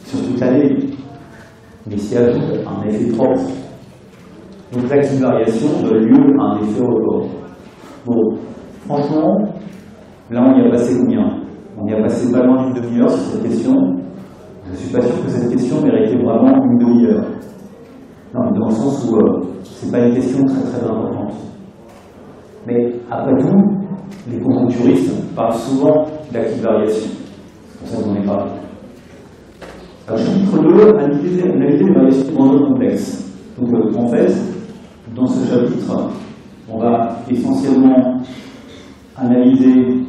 sur toute l'année, mais s'y ajoute un effet propre. Donc l'acquis de variation donne lieu à un effet report. Bon, franchement, là on y a passé combien? On y a passé pas loin d'une demi-heure sur cette question. Je ne suis pas sûr que cette question méritait vraiment une demi-heure. Non, mais dans le sens où c'est pas une question très très importante. Mais après tout, les conjoncturistes parlent souvent d'acquis de variation. C'est pour ça que j'en ai parlé. Alors, chapitre 2, analyser les variations de grandeur complexe. Donc, en fait, dans ce chapitre, on va essentiellement analyser,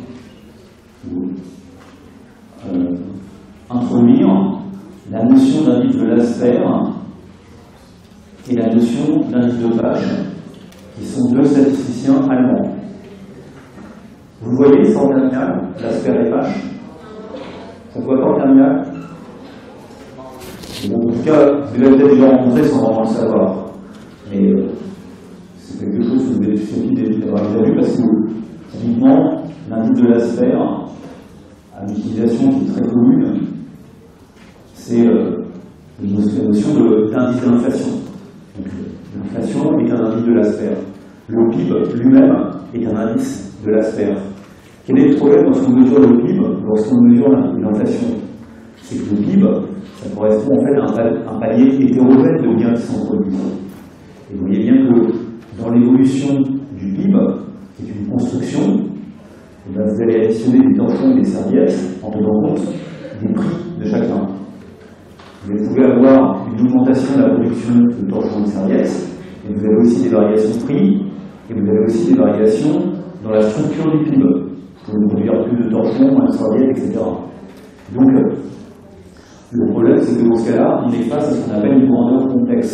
introduire la notion d'indice de Lasker et la notion d'indice de Pasch, qui sont deux statisticiens allemands. Vous voyez sans terminal, Lasker et Pasch? Ça ne voit pas en terminal? Bon, en tout cas, vous l'avez peut-être déjà rencontré sans vraiment le savoir. Mais c'est quelque chose que vous avez susceptible d'avoir déjà vu parce que, typiquement, l'indice de Lasker a une utilisation qui est très commune. C'est la notion d'indice d'inflation. L'inflation est un indice de Lasker. Le PIB lui-même est un indice de Lasker. Quel est le problème lorsqu'on mesure le PIB, lorsqu'on mesure l'inflation? C'est que le PIB, ça correspond en fait à un palier hétérogène de biens qui sont produits. Et vous voyez bien que dans l'évolution du PIB, qui est une construction, vous allez additionner des torchons et des serviettes en tenant compte des prix de chacun. Vous pouvez avoir une augmentation de la production de torchons et de serviettes, et vous avez aussi des variations de prix, et vous avez aussi des variations dans la structure du PIB. Vous pouvez produire plus de torchons, moins de serviettes, etc. Donc, le problème, c'est que dans ce cas-là, on est face à ce qu'on appelle une grandeur complexe.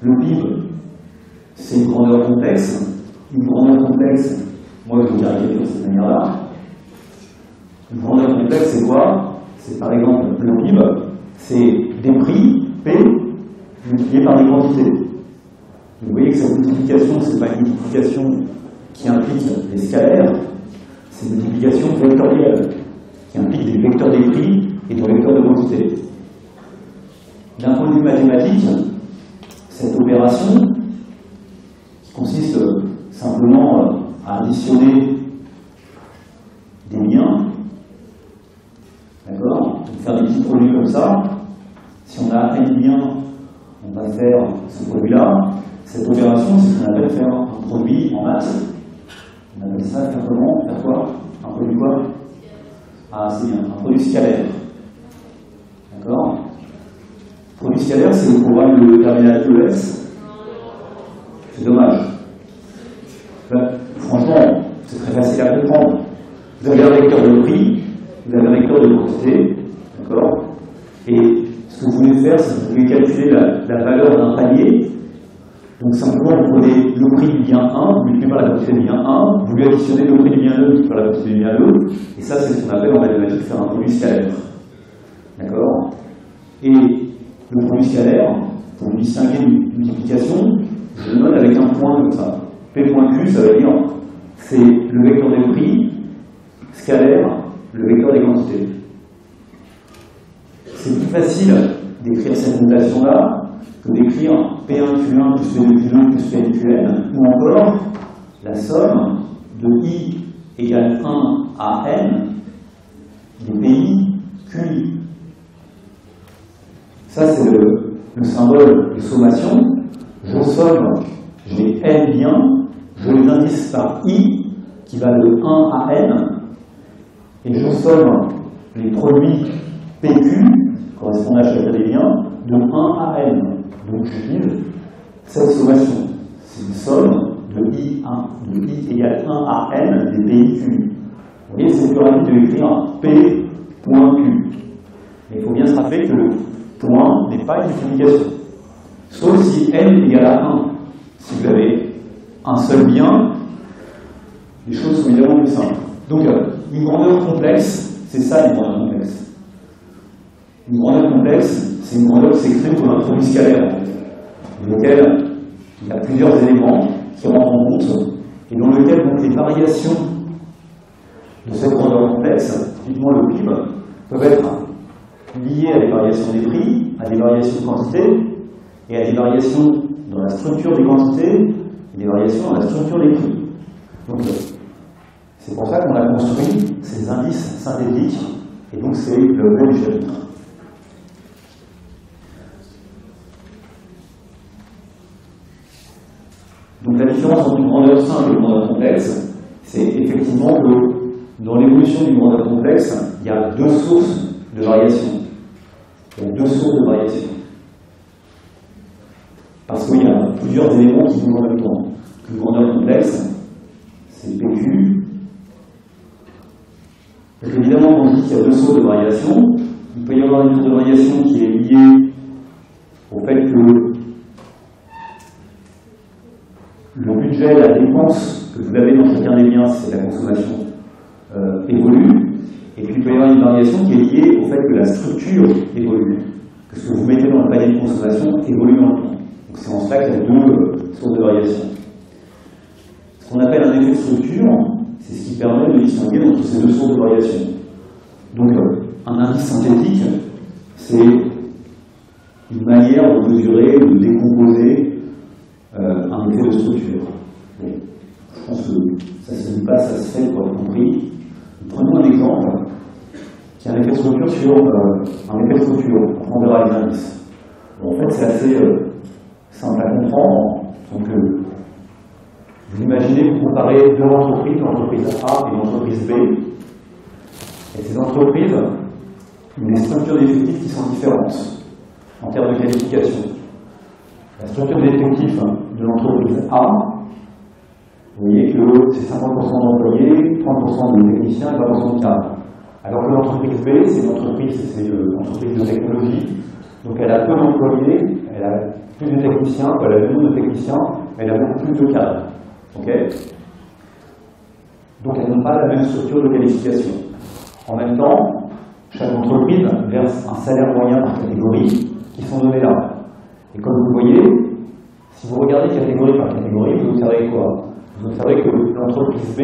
Le PIB, c'est une grandeur complexe, une grandeur complexe, moi je vous caricature de cette manière-là. Une grandeur complexe, c'est quoi? C'est par exemple le PIB, c'est des prix, P, multipliés par des quantités. Vous voyez que cette multiplication, ce n'est pas une multiplication qui implique des scalaires, c'est une multiplication vectorielle, qui implique des vecteurs des prix et des vecteurs de quantité. D'un point de vue mathématique, cette opération, qui consiste simplement à additionner des liens, d'accord, faire des petits produits comme ça, si on a n liens, on va faire ce produit-là. Cette opération, c'est ce qu'on appelle faire un produit en maths. On appelle ça faire comment? Faire quoi? Un produit quoi? Ah, c'est bien, un produit scalaire. D'accord? Produit scalaire, c'est le programme de terminal ES. C'est dommage. Ben, franchement, c'est très facile à comprendre. Vous avez un vecteur de prix, vous avez un vecteur de quantité, d'accord? Et ce que vous voulez faire, c'est que vous pouvez calculer la valeur d'un panier. Donc simplement, vous prenez le prix du bien 1, vous multipliez par la quantité du bien 1, vous lui additionnez le prix du bien 2, multiplié par la quantité du bien 2, et ça, c'est ce qu'on appelle en mathématiques faire un produit scalaire. D'accord? Et le produit scalaire, pour vous distinguer d'une multiplication, je le note avec un point comme ça. P.Q, ça veut dire c'est le vecteur des prix, scalaire, le vecteur des quantités. C'est plus facile d'écrire cette notation-là que d'écrire P1Q1 plus P2Q2 plus P2Qn, ou encore la somme de I égale 1 à N des PI QI. Ça, c'est le symbole de sommation. Je somme, j'ai N biens, je les indice par I, qui va de 1 à N, et je somme les produits PQ, correspondant à chacun des biens, de 1 à N. Donc j'utilise cette sommation. C'est une somme de I égale 1 à N des PI QI. Vous voyez, c'est plus rapide de écrire P.Q. Mais il faut bien se rappeler que le point n'est pas une multiplication. Sauf si N égale à 1. Si vous avez un seul bien, les choses sont évidemment plus simples. Donc, une grandeur complexe, c'est ça une grandeur complexe. Une grandeur complexe, c'est une grandeur qui s'écrit comme un produit scalaire, dans lequel il y a plusieurs éléments qui rentrent en compte, et dans lequel donc, les variations de cette grandeur complexe, typiquement le PIB, peuvent être liées à des variations des prix, à des variations de quantité, et à des variations dans la structure des quantités, et des variations dans la structure des prix. Donc, c'est pour ça qu'on a construit ces indices synthétiques, et donc c'est le même chapitre. Donc la différence entre une grandeur simple et une grandeur complexe, c'est effectivement que dans l'évolution d'une grandeur complexe, il y a deux sources de variation. Il y a deux sources de variation. Parce qu'il y a plusieurs éléments qui bougent en même temps. Une grandeur complexe, c'est PQ. Donc évidemment, quand je dis qu'il y a deux sources de variation, il peut y avoir une source de variation qui est liée au fait que le budget, la dépense que vous avez dans chacun des biens, c'est la consommation, évolue. Et puis il peut y avoir une variation qui est liée au fait que la structure évolue. Que ce que vous mettez dans le panier de consommation évolue dans le temps. Donc c'est en cela qu'il y a deux sources de variation. Ce qu'on appelle un effet de structure, c'est ce qui permet de distinguer entre ces deux sources de variation. Donc un indice synthétique, c'est une manière de mesurer, de décomposer un effet de structure. Bon, je pense que ça se dit pas, ça se fait pour être compris. Prenons un exemple qui a un effet de structure sur un effet de structure. Après on verra les indices. Bon, en fait, c'est assez simple à comprendre. Donc, vous imaginez, vous comparez deux entreprises, l'entreprise A et l'entreprise B. Et ces entreprises ont des structures d'effectifs qui sont différentes en termes de qualification. La structure d'effectifs de l'entreprise A, vous voyez que c'est 50% d'employés, 30% de techniciens et 20% de cadres. Alors que l'entreprise B, c'est une entreprise de technologie, donc elle a peu d'employés, elle a plus de techniciens, elle a beaucoup de techniciens, elle a beaucoup plus de cadres. Okay, donc elles n'ont pas la même structure de qualification. En même temps, chaque entreprise verse un salaire moyen par catégorie qui sont donnés là. Et comme vous le voyez, si vous regardez catégorie par catégorie, vous observez quoi? Vous observez que l'entreprise B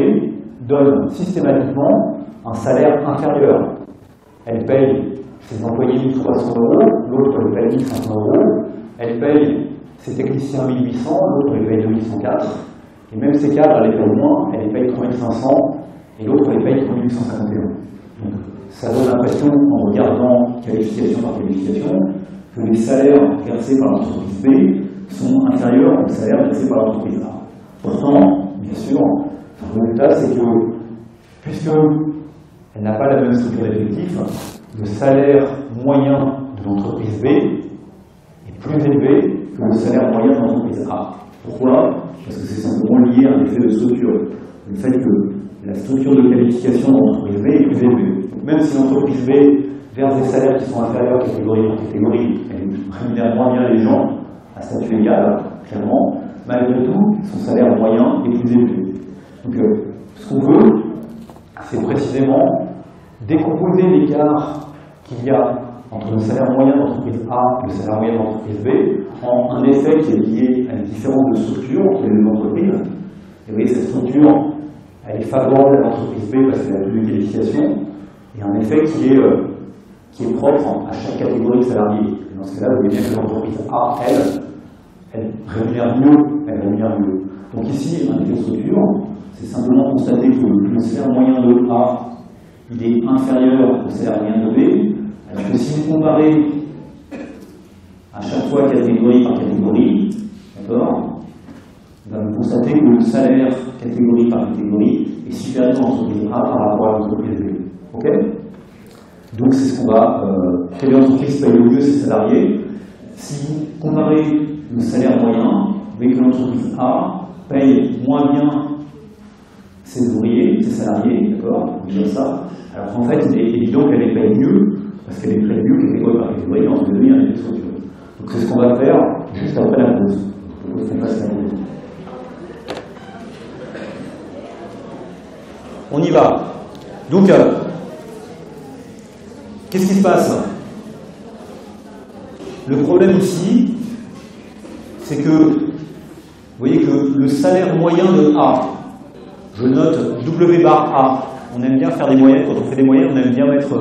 donne systématiquement un salaire inférieur. Elle paye ses employés 1 300 €, l'autre elle paye 1 500 €, elle paye ses techniciens 1 800, l'autre elle paye 2 104, et même ces cadres, elle les paye moins, elle les paye 3 500, et l'autre elle paye 3 851. Donc ça donne l'impression, en regardant qualification par qualification, que les salaires versés par l'entreprise B sont inférieurs aux salaires versés par l'entreprise A. Pourtant, bien sûr, le résultat c'est que, puisqu'elle n'a pas la même structure d'effectifs, le salaire moyen de l'entreprise B est plus élevé que le salaire moyen de l'entreprise A. Pourquoi? Parce que c'est simplement lié à un effet de structure. Le fait que la structure de qualification de l'entreprise B est plus élevée. Donc même si l'entreprise B verse des salaires qui sont inférieurs catégorie par catégorie, elle rémunère moins bien les gens à statut égal, clairement, malgré tout, son salaire moyen est plus élevé. Donc ce qu'on veut, c'est précisément décomposer l'écart qu'il y a entre le salaire moyen de l'entreprise A et le salaire moyen de l'entreprise B en un effet qui est lié à une différence de structure entre les deux entreprises. Et vous voyez, cette structure, elle est favorable à l'entreprise B parce qu'elle a plus de qualification, et un effet qui est propre à chaque catégorie de salariés. Et dans ce cas-là, vous voyez bien que l'entreprise A, elle rémunère mieux. Donc ici, un effet de structure, c'est simplement constater que le salaire moyen de A, il est inférieur au salaire moyen de B, alors que si vous comparez à chaque fois catégorie par catégorie, d'accord, vous constatez que le salaire catégorie par catégorie est supérieur à l'entreprise A par rapport à l'entreprise B. Ok? Donc c'est ce qu'on va. Quelle entreprise paye le mieux ses salariés? Si vous comparez le salaire moyen, vous voyez que l'entreprise A paye moins bien ses ouvriers, ses salariés, d'accord? On peut dire ça. Alors qu'en fait, il est évident qu'elle les paye mieux, parce qu'elle est très mieux catégorie par catégorie, entre les deux, il y a un effet de structure. Donc c'est ce qu'on va faire juste après la pause. Je propose qu'on fasse la pause. On y va. Donc, qu'est-ce qui se passe? Le problème ici, c'est que, vous voyez que le salaire moyen de A, je note W bar A, on aime bien faire des moyennes, quand on fait des moyennes, on aime bien mettre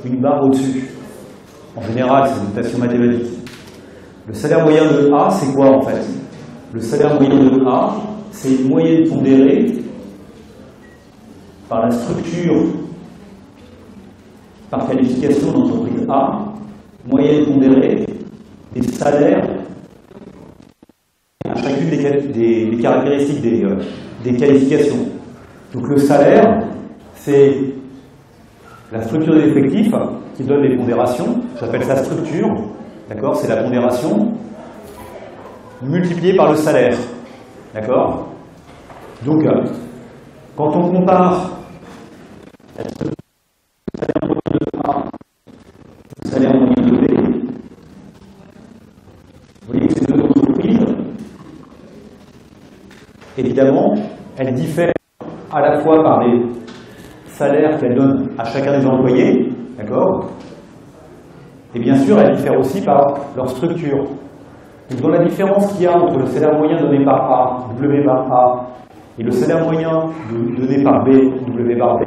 une barre au-dessus. En général, c'est une notation mathématique. Le salaire moyen de A, c'est quoi en fait? Le salaire moyen de A, c'est une moyenne pondérée par la structure par qualification d'entreprise A, moyenne pondérée des salaires à chacune des caractéristiques des qualifications. Donc le salaire, c'est la structure des effectifs qui donne les pondérations. J'appelle ça structure, d'accord? C'est la pondération multipliée par le salaire, d'accord? Donc, quand on compare le salaire moyen de A au salaire moyen de B, vous voyez que ces deux entreprises, évidemment, elles diffèrent à la fois par les salaires qu'elles donnent à chacun des employés, d'accord? Et bien sûr, elles diffèrent aussi par leur structure. Donc, dans la différence qu'il y a entre le salaire moyen donné par A, W bar A, et le salaire moyen donné par B, W bar B,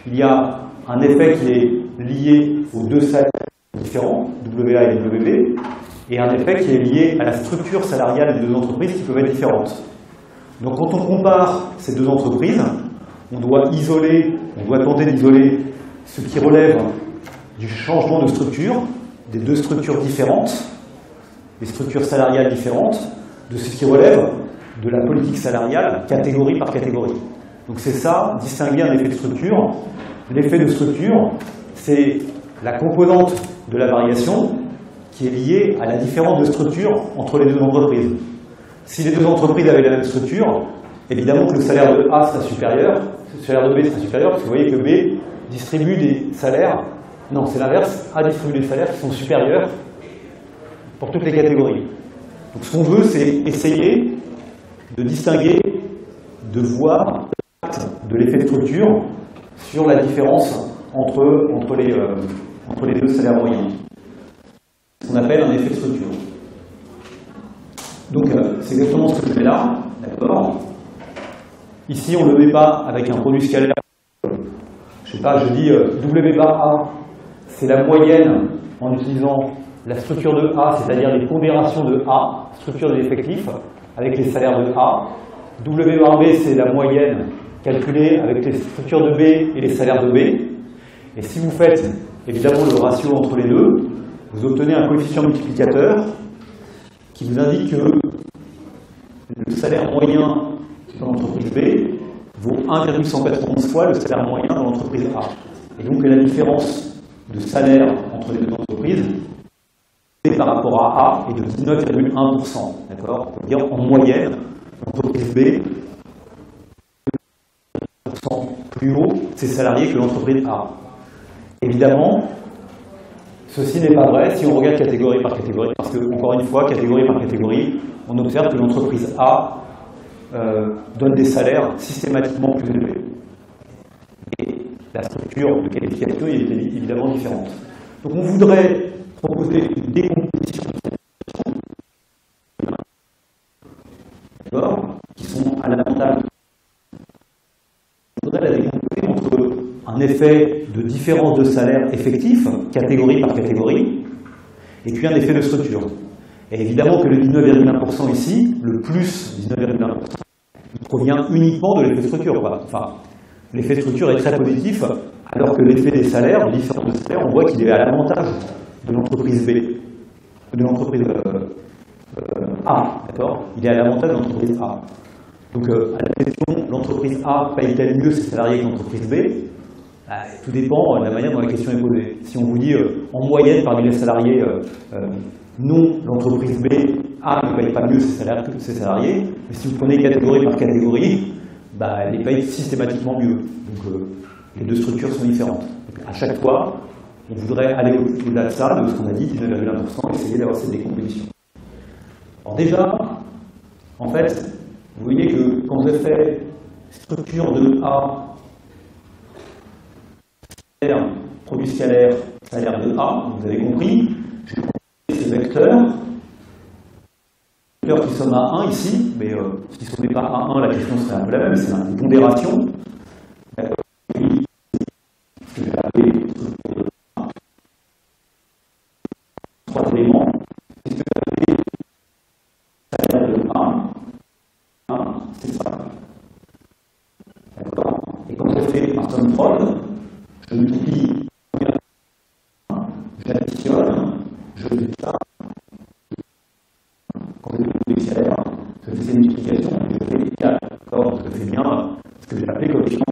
il y a un effet qui est lié aux deux salaires différents, WA et WB, et un effet qui est lié à la structure salariale des deux entreprises qui peuvent être différentes. Donc quand on compare ces deux entreprises, on doit tenter d'isoler ce qui relève du changement de structure, des deux structures différentes, des structures salariales différentes, de ce qui relève de la politique salariale catégorie par catégorie. Donc c'est ça, distinguer un effet de structure. L'effet de structure, c'est la composante de la variation qui est liée à la différence de structure entre les deux entreprises. Si les deux entreprises avaient la même structure, évidemment que le salaire de A sera supérieur, le salaire de B sera supérieur, parce que vous voyez que B distribue des salaires, non c'est l'inverse, A distribue des salaires qui sont supérieurs pour toutes les catégories. Donc ce qu'on veut, c'est essayer de distinguer, de voir l'impact de l'effet de structure sur la différence entre les deux salaires moyens. Ce qu'on appelle un effet de structure. Donc, c'est exactement ce que je fais là, d'accord? Ici, on ne le met pas avec un produit scalaire. Je sais pas, je dis W bar A, c'est la moyenne en utilisant la structure de A, c'est-à-dire les pondérations de A, structure de l'effectif, avec les salaires de A. W bar B, c'est la moyenne calculée avec les structures de B et les salaires de B. Et si vous faites évidemment le ratio entre les deux, vous obtenez un coefficient multiplicateur qui vous indique que le salaire moyen dans l'entreprise B vaut 1,191 fois le salaire moyen dans l'entreprise A. Et donc la différence de salaire entre les deux entreprises par rapport à A est de 19,1%. D'accord? On peut dire en moyenne, l'entreprise B plus haut ses salariés que l'entreprise A. Évidemment, ceci n'est pas vrai si on regarde catégorie par catégorie, parce que, encore une fois, catégorie par catégorie, on observe que l'entreprise A donne des salaires systématiquement plus élevés. Et la structure de qualification est évidemment différente. Donc on voudrait proposer une décomposition qui sont à l'avantage. On voudrait la décomposer entre un effet de différence de salaire effectif, catégorie par catégorie, et puis un effet de structure. Et évidemment que le 19,1% ici, le plus 19,1%, il provient uniquement de l'effet de structure. Enfin, l'effet de structure est très positif, alors que l'effet des salaires, le différence de salaire, on voit qu'il est à l'avantage de l'entreprise B, de l'entreprise A, d'accord? Il est à l'avantage de l'entreprise A. Donc, à la question, l'entreprise A paye-t-elle mieux ses salariés que l'entreprise B? Tout dépend de la manière dont la question est posée. Si on vous dit, en moyenne, parmi les salariés, non, l'entreprise B A ne paye pas mieux ses salariés, mais si vous prenez catégorie par catégorie, elle les paye systématiquement mieux. Donc, les deux structures sont différentes. Donc, à chaque fois, on voudrait aller au-delà de ça, de ce qu'on a dit, 19,1%, essayer d'avoir cette décomposition. Alors déjà, en fait, vous voyez que quand je fais structure de A, salaire, produit scalaire, salaire de A, vous avez compris, je vais prendre ces vecteurs qui somment à 1 ici, mais s'ils ne sommaient pas à 1, la question serait un peu la même, c'est une pondération. D'accord. Ce que je vais appeler structure de A. 3 éléments. Ce que je vais appeler salaire de A. 1, c'est ça. D'accord. Et quand je fais un somme prod, je multiplie, j'additionne, je fais ça. Quand je fais des salaires, je fais ces multiplications, je fais égal. D'accord, je fais bien ce que j'ai appelé coefficient.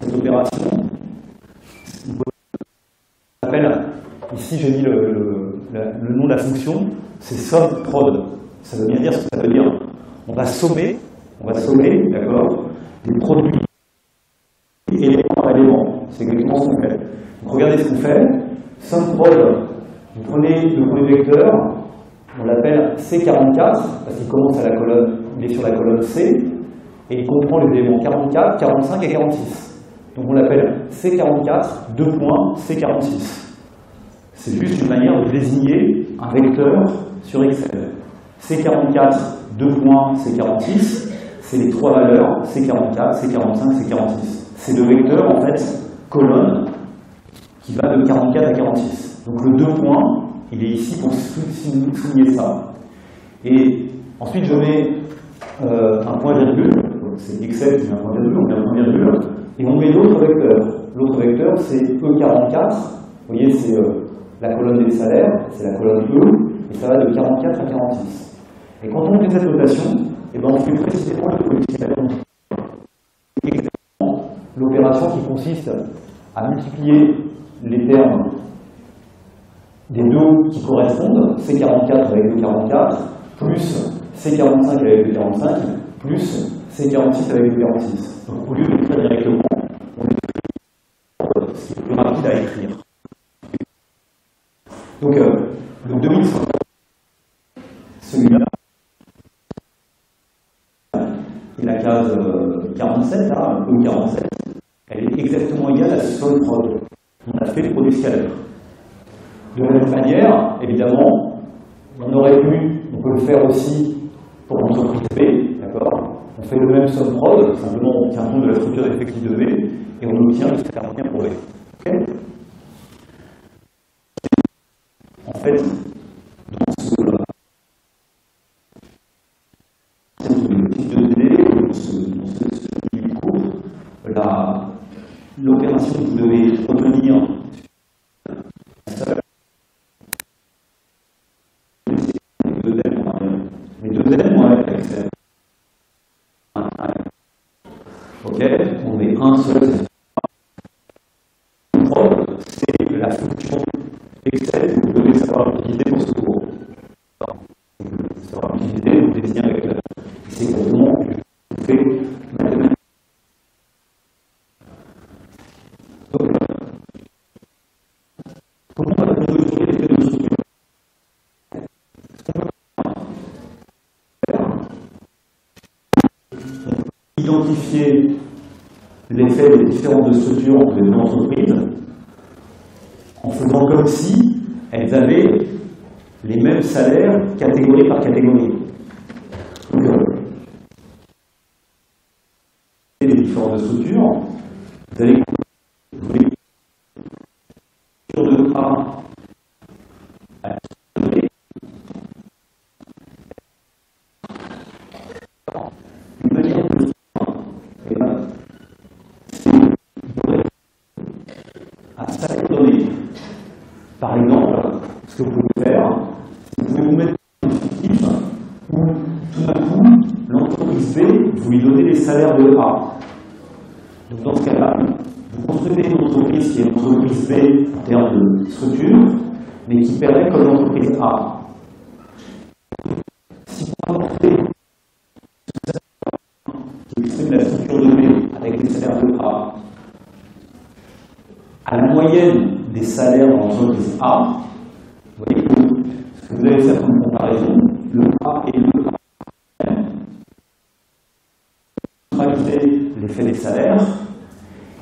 Cette opération, on appelle, ici j'ai mis le nom de la fonction, c'est somme prod. Ça veut bien dire ce que ça veut dire. On va sommer, d'accord, des produits élément par élément. C'est exactement ce qu'on fait. Donc regardez ce qu'on fait. Somme prod, vous prenez le premier vecteur, on l'appelle C44, parce qu'il commence à la colonne, il est sur la colonne C, et il comprend les éléments 44, 45 et 46. Donc on l'appelle C44, 2 points, C46. C'est juste une manière de désigner un vecteur sur Excel. C44, 2 points, C46, c'est les 3 valeurs, C44, C45, C46. C'est le vecteur, en fait, colonne, qui va de 44 à 46. Donc le 2 points, il est ici pour souligner ça. Et ensuite, je mets un point virgule, c'est Excel qui met un point virgule, on met un point virgule, et on met l'autre vecteur. L'autre vecteur, c'est E44, vous voyez, c'est la colonne des salaires, c'est la colonne E, et ça va de 44 à 46. Et quand on fait cette notation, on fait précisément l'opération qui consiste à multiplier les termes des deux qui correspondent, C44 avec E44, plus C45 avec E45, plus C46 avec E46. Donc au lieu d'écrire directement, on écrit ce qui est plus rapide à écrire. Donc Le 2050, celui-là, et la case 47, là, ou 47, elle est exactement égale à ce sol prod. On a fait le produit scalaire. De la même manière, évidemment, on aurait pu, on peut le faire aussi pour l'entreprise B, d'accord? On fait le même somme prod, simplement on tient compte de la structure effective de B, et on obtient le C41 pour B. Okay, en fait, dans ce type de délai, dans ce cours, l'opération que vous devez retenir les deux M vont avec Excel. Ok, on met un seul. C'est la fonction Excel que vous devez savoir utiliser pour ce cours. Savoir utiliser, vous désignez avec la. C'est exactement ce que vous faites maintenant. Donc, comment on va mesurer l'effet de structure? Identifier l'effet des différentes structures entre les deux entreprises en faisant comme si elles avaient les mêmes salaires catégorie par catégorie. Donc, les différentes structures, vous allez de A à une manière de à salaire donné. Par exemple, ce que vous pouvez faire, c'est que vous pouvez vous mettre un fictif où tout d'un coup, l'entreprise B, vous lui donnez les salaires de A. Donc dans ce cas-là, vous construisez une entreprise qui est l'entreprise B en termes de structure, mais qui paraît comme l'entreprise A. Si vous apportez qui exprime la structure de B avec les salaires de A, à la moyenne des salaires dans l'entreprise A, vous voyez que ce que vous allez faire comme comparaison, le A et le A, neutraliser l'effet des salaires,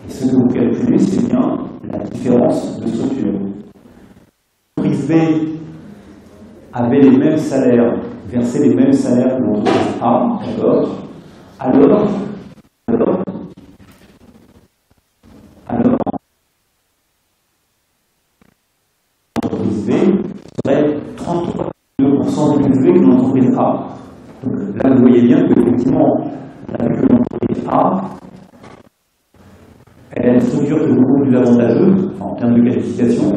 et ce que vous calculez, c'est bien la différence de structure. L'entreprise B avait les mêmes salaires, versait les mêmes salaires que l'entreprise A, d'accord? Alors, l'entreprise B serait 33,2% plus élevée que l'entreprise A. Donc là, vous voyez bien qu'effectivement, avec l'entreprise A, elle a une structure qui est beaucoup plus avantageuse en termes de qualification.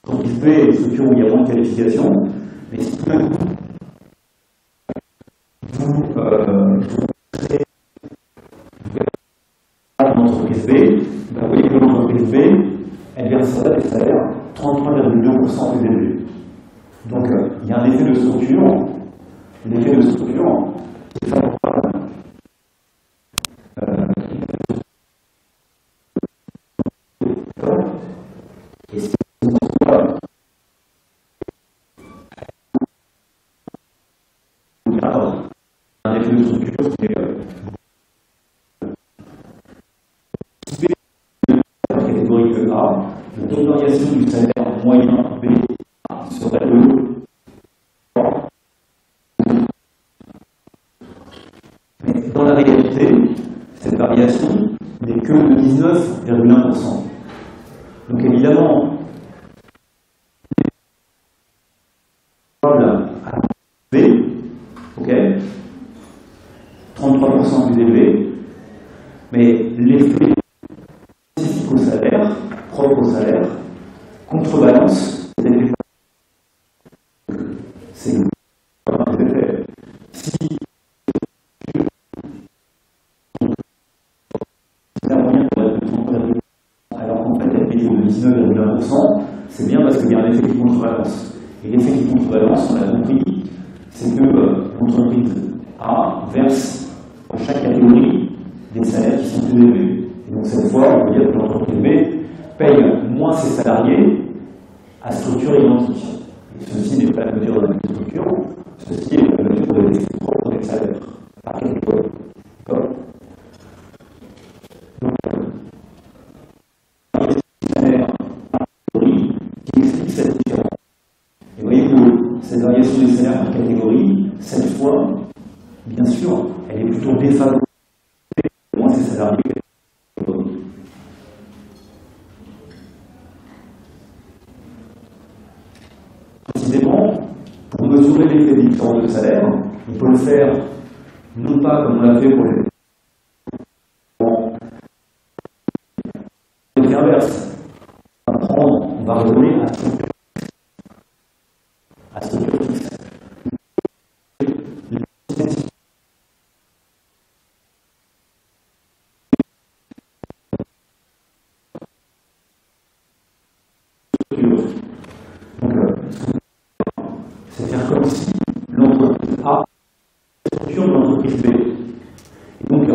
L'entreprise B est une structure où il y a moins de qualification, mais si tout d'un coup, vous créez l'entreprise B, vous voyez que l'entreprise B, elle verserait des salaires 33,2% plus élevés. Donc il y a un effet de structure, l'effet de structure qui est favorable. Et c'est un effet de structure qui est la catégorie A, le taux de variation du salaire moyen B serait de 3. Mais dans la réalité, cette variation n'est que de 19,1%. Donc évidemment, à B, ok, 33% plus élevé, mais l'effet spécifique au salaire, propre au salaire, contrebalance les effets. C'est un effet. Si la moyenne pourrait être de 30%, alors qu'en fait elle est de 19,1%, c'est bien parce qu'il y a un effet qui contrebalance. Et l'effet qui contrebalance, on l'a compris, c'est que l'entreprise A verse pour chaque catégorie des salaires qui sont plus élevés. Et donc cette fois, on peut dire que l'entreprise B paye moins ses salariés à structure identique. Et ceci n'est pas la mesure de la structure, ceci est la mesure de l'effet propre des salaires par catégorie. D'accord? Donc, salaire par catégorie qui explique cette différence. Et vous voyez que cette variation des salaires par catégorie, cette fois, bien sûr, elle est plutôt défavorable. Moins ces salariés. Précisément, pour mesurer l'effet des différences de salaire, on peut le faire non pas comme on l'a fait pour les l'inverse. On va raisonner à structure fixe. C'est faire comme si l'entreprise A est la structure de l'entreprise B. Et donc,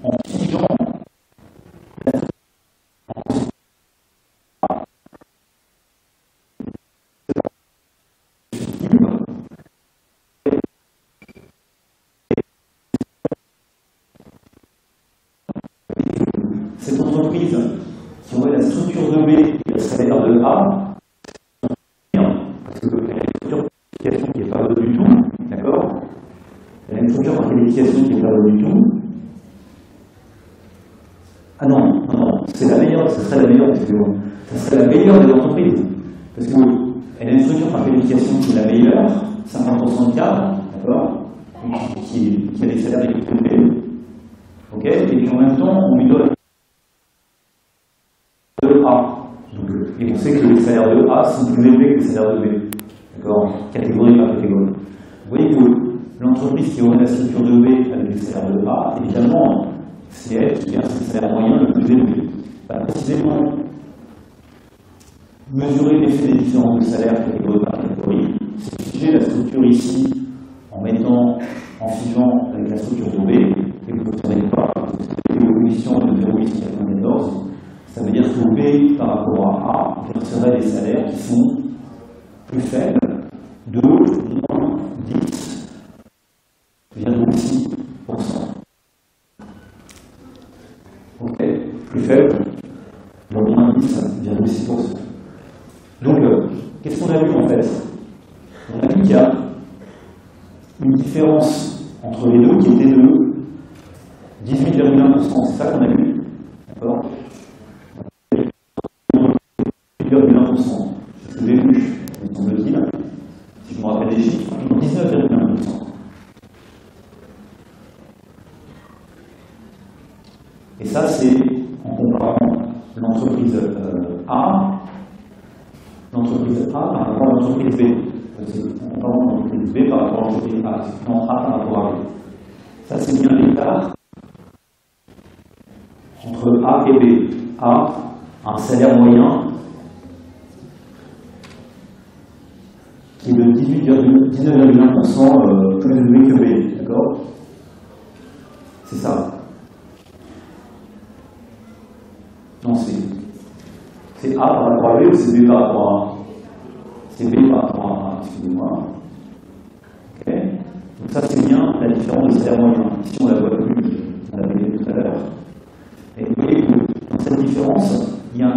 en figeant cette entreprise, si on voit la structure de B et le salaire de A, parce que la structure par qualification qui n'est pas bonne du tout, d'accord? La même structure par qualification qui n'est pas bonne du tout. Ah non, c'est la meilleure, ce serait la meilleure, excusez-moi. Ce serait la meilleure des entreprises. Parce qu'elle a une structure par qualification qui est la meilleure, 50% de cadre, d'accord? Qui a des salaires les plus élevés. Ok? Et puis en même temps, on lui donne de A. Donc, et on sait que les salaires de A sont plus élevés que les salaires de B. D'accord? Catégorie par catégorie. Vous voyez que l'entreprise qui aurait la structure de B avec les salaires de A, évidemment, c'est elle qui a ses salaires moyens le plus élevé. Précisément, mesurer l'effet des différences de salaire catégorie par catégorie, c'est figer la structure ici en figeant avec la structure de B, et vous ne savez pas, l'évolution de 0,894. Ça veut dire que B par rapport à A verserait des salaires qui sont plus faibles de moins 10,6%. Ok, plus faible de moins 10,6%. Donc, qu'est-ce qu'on a vu en fait? On a vu qu'il y a une différence entre les deux qui était de 18,1%. C'est ça qu'on a vu. D'accord? 18,1%. C'est le début, me semble-t-il. Si je me rappelle les chiffres, 19,1%. Et ça, c'est en comparant l'entreprise A par rapport à l'entreprise B. En comparant l'entreprise B par rapport à l'entreprise A. Non, A par rapport à B. Ça, c'est bien l'écart entre A et B. A a un salaire moyen qui est de 19,1% plus élevé que B. D'accord? C'est ça. Non, c'est A par rapport à B ou c'est B par rapport à A? C'est B par rapport à A, excusez-moi. Ok. Donc ça, c'est bien la différence de salaire moyen. Ici, on la voit plus, on l'avait vu tout à l'heure. Et vous voyez que dans cette différence, il y a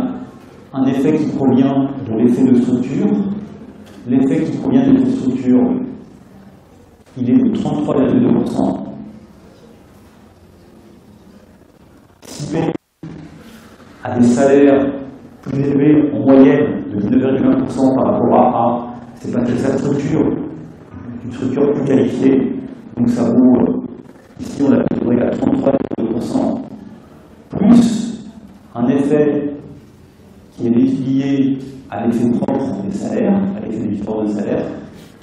un effet qui provient de l'effet de structure. L'effet qui provient de l'effet de structure, il est de 33,2%. Si B a des salaires plus élevés en moyenne de 19,1% par rapport à A, c'est parce que sa structure, une structure plus qualifiée, donc ça vaut, ici on a calculé à 33,2%, plus un effet qui est lié à l'effet propre des salaires, à l'effet des différences de salaire,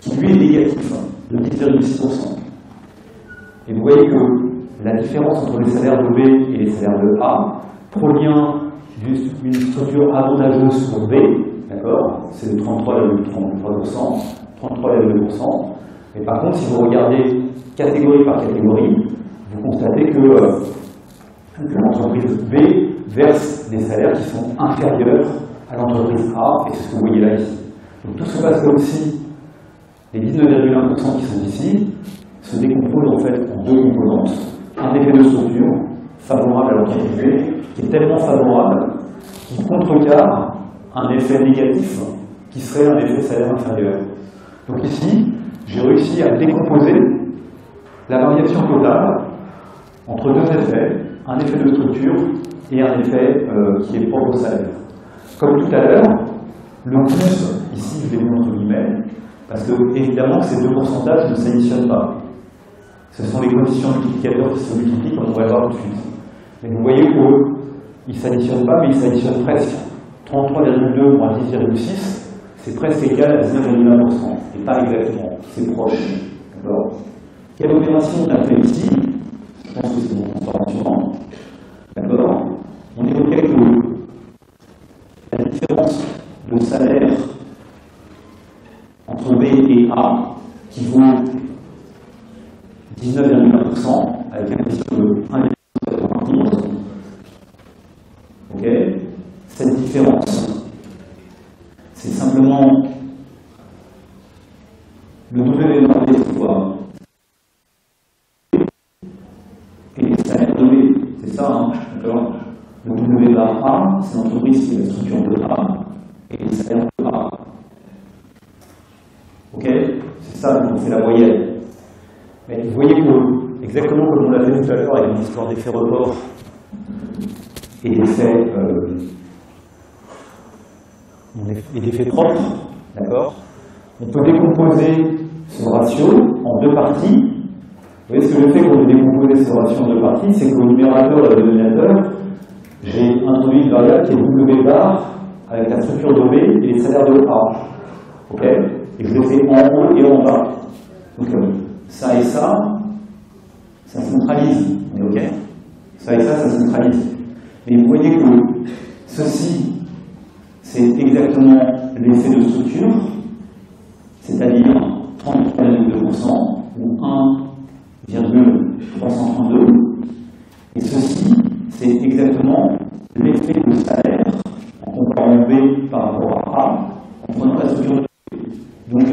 qui lui est négatif de 10,6%. Et vous voyez que la différence entre les salaires de B et les salaires de A provient d'une structure avantageuse pour B, d'accord? C'est de 33,3%, 33,2%. Mais par contre, si vous regardez catégorie par catégorie, vous constatez que que l'entreprise B verse des salaires qui sont inférieurs à l'entreprise A, et c'est ce que vous voyez là ici. Donc tout se passe comme si les 19,1% qui sont ici se décomposent en fait en deux composantes. Un effet de structure favorable à l'entreprise B, qui est tellement favorable qu'il contrecarre un effet négatif qui serait un effet salaire inférieur. Donc ici, j'ai réussi à décomposer la variation totale entre deux effets, un effet de structure et un effet qui est propre au salaire. Comme tout à l'heure, le plus, ici je l'ai mis entre guillemets, parce que évidemment ces deux pourcentages ne s'additionnent pas. Ce sont les coefficients multiplicateurs qui se multiplient, comme on va le voir tout de suite. Mais vous voyez qu'ils ne s'additionnent pas, mais ils s'additionnent presque. 33,2 moins 10,6, c'est presque égal à 19,1%, et pas exactement, c'est proche. D'accord ? Quelle opération on a fait ici? Je pense que c'est mon transformation. D'accord? On évoquait que la différence de salaire entre B et A, qui vaut 19,1%, avec un risque de 1,91. Ok? Cette différence, c'est simplement le W normé, c'est quoi? Et les salaires de B, c'est ça, hein? D'accord? Le W bar A, c'est l'entreprise qui est la structure de A, et les salaires de A. Ok? C'est ça, donc c'est la moyenne. Mais vous voyez que, exactement comme on l'a fait tout à l'heure avec une histoire d'effet report et d'effet propre, d'accord? On peut décomposer ce ratio en deux parties. Vous voyez ce que je fais quand je décompose ce ratio en deux parties, c'est qu'au numérateur et au dénominateur, j'ai introduit une variable qui est W bar avec la structure de B et les salaires de A. Ok? Et je le fais en haut et en bas. Donc ça et ça centralise. On est ok? Ça et ça centralise. Mais vous voyez que ceci, c'est exactement l'effet de structure, c'est-à-dire 33,2% ou 1,332. Et ceci, c'est exactement l'effet de salaire en comparant B par rapport à A en prenant la structure de B. Donc,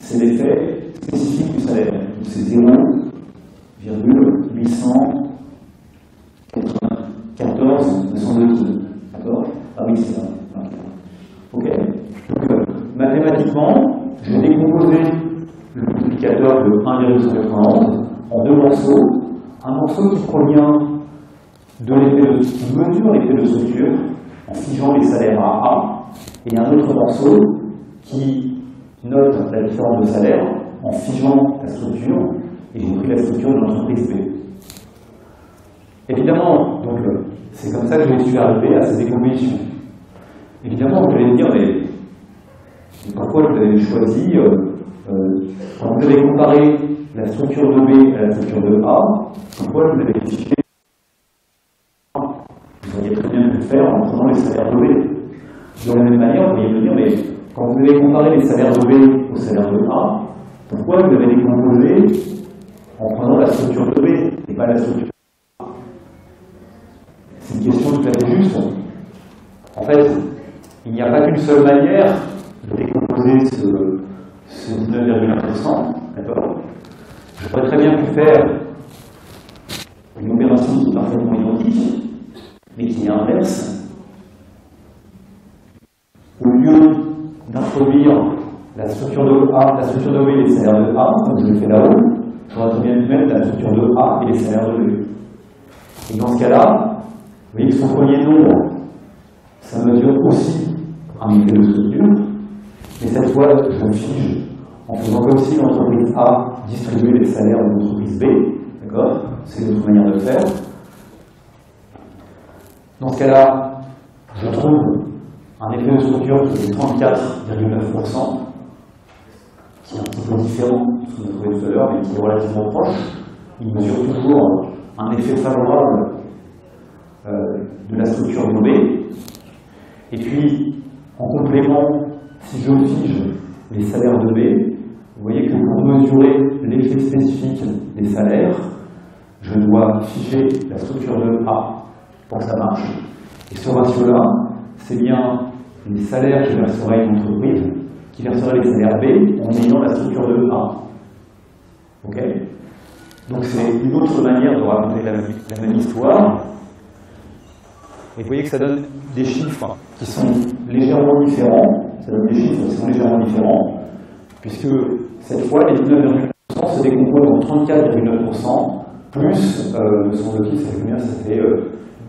c'est l'effet spécifique du salaire. C'est 0,814 me semble-t-il. D'accord? Ah oui, c'est ça. Ok. Donc, mathématiquement, je vais décomposer le multiplicateur de 1,191 en deux morceaux. Un morceau qui provient de l'effet qui mesure l'effet de structure en figeant les salaires à A, et un autre morceau qui note la différence de salaire en figeant la structure, et j'ai pris la structure de l'entreprise B. Évidemment, donc c'est comme ça que je suis arrivé à cette décomposition. Évidemment, vous allez me dire, mais pourquoi vous avez choisi, quand vous avez comparé la structure de B à la structure de A, pourquoi vous avez fiché? Vous auriez très bien pu le faire en prenant les salaires de B. De la même manière, vous pourriez me dire, mais quand vous avez comparé les salaires de B aux salaires de A, pourquoi vous avez décomposé en prenant la structure de B et pas la structure de A? C'est une question tout à fait juste. En fait, il n'y a pas qu'une seule manière de décomposer ce 19,1%. D'accord? J'aurais très bien pu faire une opération qui est parfaitement identique, mais qui est inverse. Au lieu d'introduire la structure de A, la structure de B et les salaires de A, comme je l'ai fait là-haut, j'aurais très bien pu mettre la structure de A et les salaires de B. Et dans ce cas-là, vous voyez que son premier nombre, ça mesure aussi un effet de structure, mais cette fois, je fige en faisant comme si l'entreprise A distribuait les salaires de l'entreprise B. D'accord? C'est notre manière de le faire. Dans ce cas-là, je trouve un effet de structure qui est 34,9%, qui est un petit peu différent de ce qu'on a trouvé tout à l'heure, mais qui est relativement proche. Il mesure toujours un effet favorable de la structure de B. Et puis, en complément, si je fige les salaires de B, vous voyez que pour mesurer l'effet spécifique des salaires, je dois figer la structure de A pour que ça marche. Et ce ratio-là, c'est bien les salaires qui verseraient une entreprise, qui verserait les salaires B en ayant la structure de A. Ok? Donc c'est une autre manière de raconter la même histoire. Et vous voyez que ça donne des chiffres qui sont légèrement différents. Ça donne des chiffres qui sont légèrement différents, puisque cette fois, les 19,9% se décomposent en 34,9%, plus, son outil, ça fait combien? Ça fait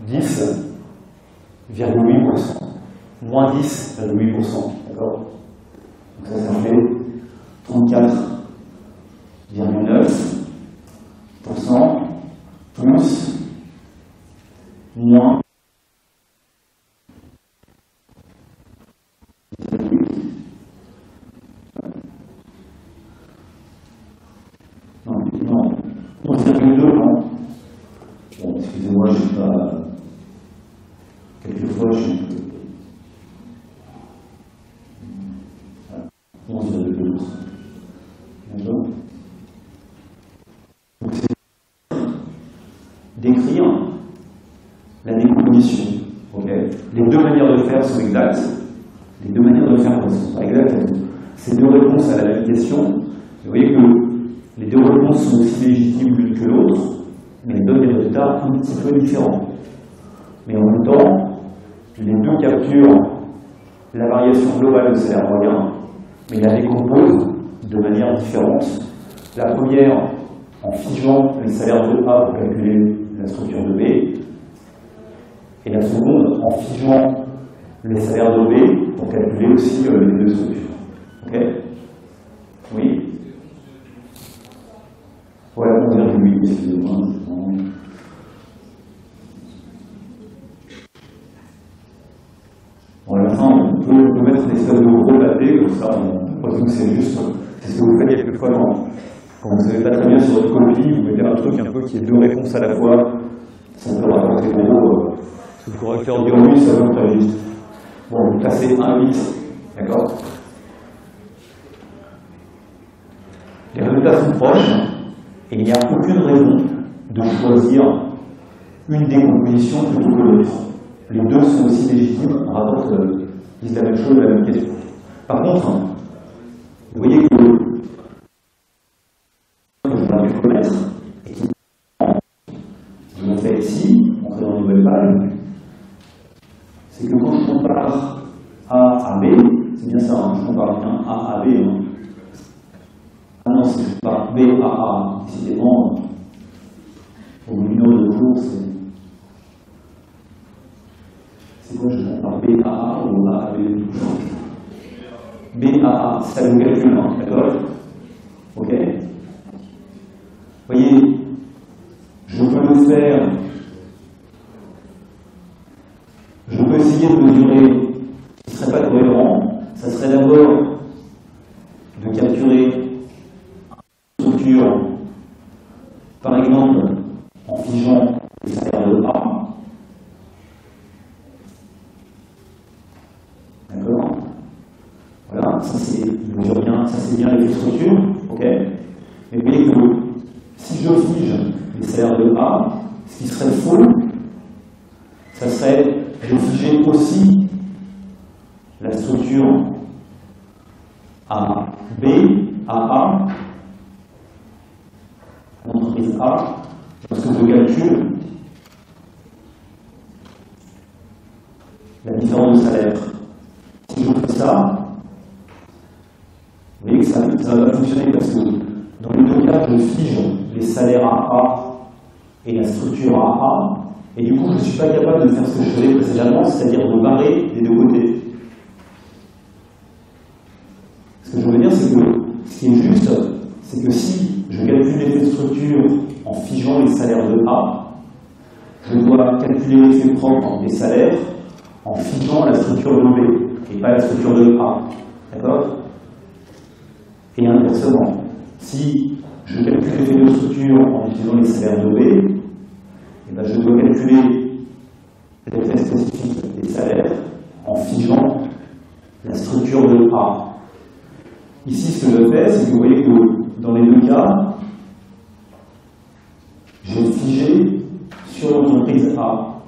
10,8%. Moins 10,8%. D'accord? Donc ça fait 34,9% plus moins non, 11,2, non. Bon, excusez-moi, je ne sais pas. Quelquefois, je suis un peu. 11,2%. D'accord? Donc, c'est d'écrire la décomposition. Okay? Les deux manières de faire sont exactes. Les deux manières de faire ne sont pas exactes. Ces deux réponses à la même question, vous voyez que les deux réponses sont aussi légitimes l'une que l'autre, mais elles donnent des résultats un petit peu différents. Mais en même temps, les deux capturent la variation globale de salaire moyen, mais la décomposent de manière différente. La première en figeant les salaires de A pour calculer la structure de B, et la seconde en figeant les salaires de B pour calculer aussi les deux structures. Ok? Oui? Ouais, 11,8, excusez-moi. Bon, à la fin, on peut mettre une espèce de gros pâté, comme ça, on présume que c'est juste. C'est ce que vous faites quelquefois quand vous ne savez pas très bien sur votre copie, vous mettez un truc un peu qui est deux réponses à la fois. Ça peut rapporter gros. Le correcteur dit oui, ça va très vite. Bon, vous passez 1,8, d'accord? Les résultats sont proches, et il n'y a aucune raison de choisir une décomposition plutôt que l'autre. Les deux sont aussi légitimes, disent la même chose, la même question. Par contre, vous voyez que je vais connaître, et qui je le fais ici, on crée une nouvelle page, c'est que quand je compare A à B, c'est bien ça, hein, je compare bien A à B. Hein. Ah non, si je compare B à A, décidément, au numéro de cours, c'est quoi, je compare B à A ou A à B? B à A, ça vous calcule, hein, d'accord? Ok? Vous voyez, je peux le faire. Je peux essayer de mesurer ce qui ne serait pas cohérent. Ça serait d'abord de capturer une structure, par exemple, en figeant les salaires de A. D'accord? Voilà, ça c'est bien les structures. Ok? Mais vous voyez que si je fige les salaires de A, ce qui serait faux, ça serait de figer aussi la structure à B, à A, l'entreprise A, lorsque je calcule la différence de salaire. Si je fais ça, vous voyez que ça ne va pas fonctionner parce que dans les deux cas, je fige les salaires à A et la structure à A. Et du coup, je ne suis pas capable de faire ce que je faisais précédemment, c'est-à-dire de barrer des deux côtés. Ce que je veux dire, c'est que ce qui est juste, c'est que si je calcule l'effet de structure en figeant les salaires de A, je dois calculer l'effet propre des salaires en figeant la structure de B, et pas la structure de A. D'accord? Et inversement, si je calcule l'effet de structure en utilisant les salaires de B, et bien je dois calculer l'effet spécifique des salaires en figeant la structure de A. Ici, ce que je fais, c'est que vous voyez que dans les deux cas, j'ai figé sur l'entreprise A.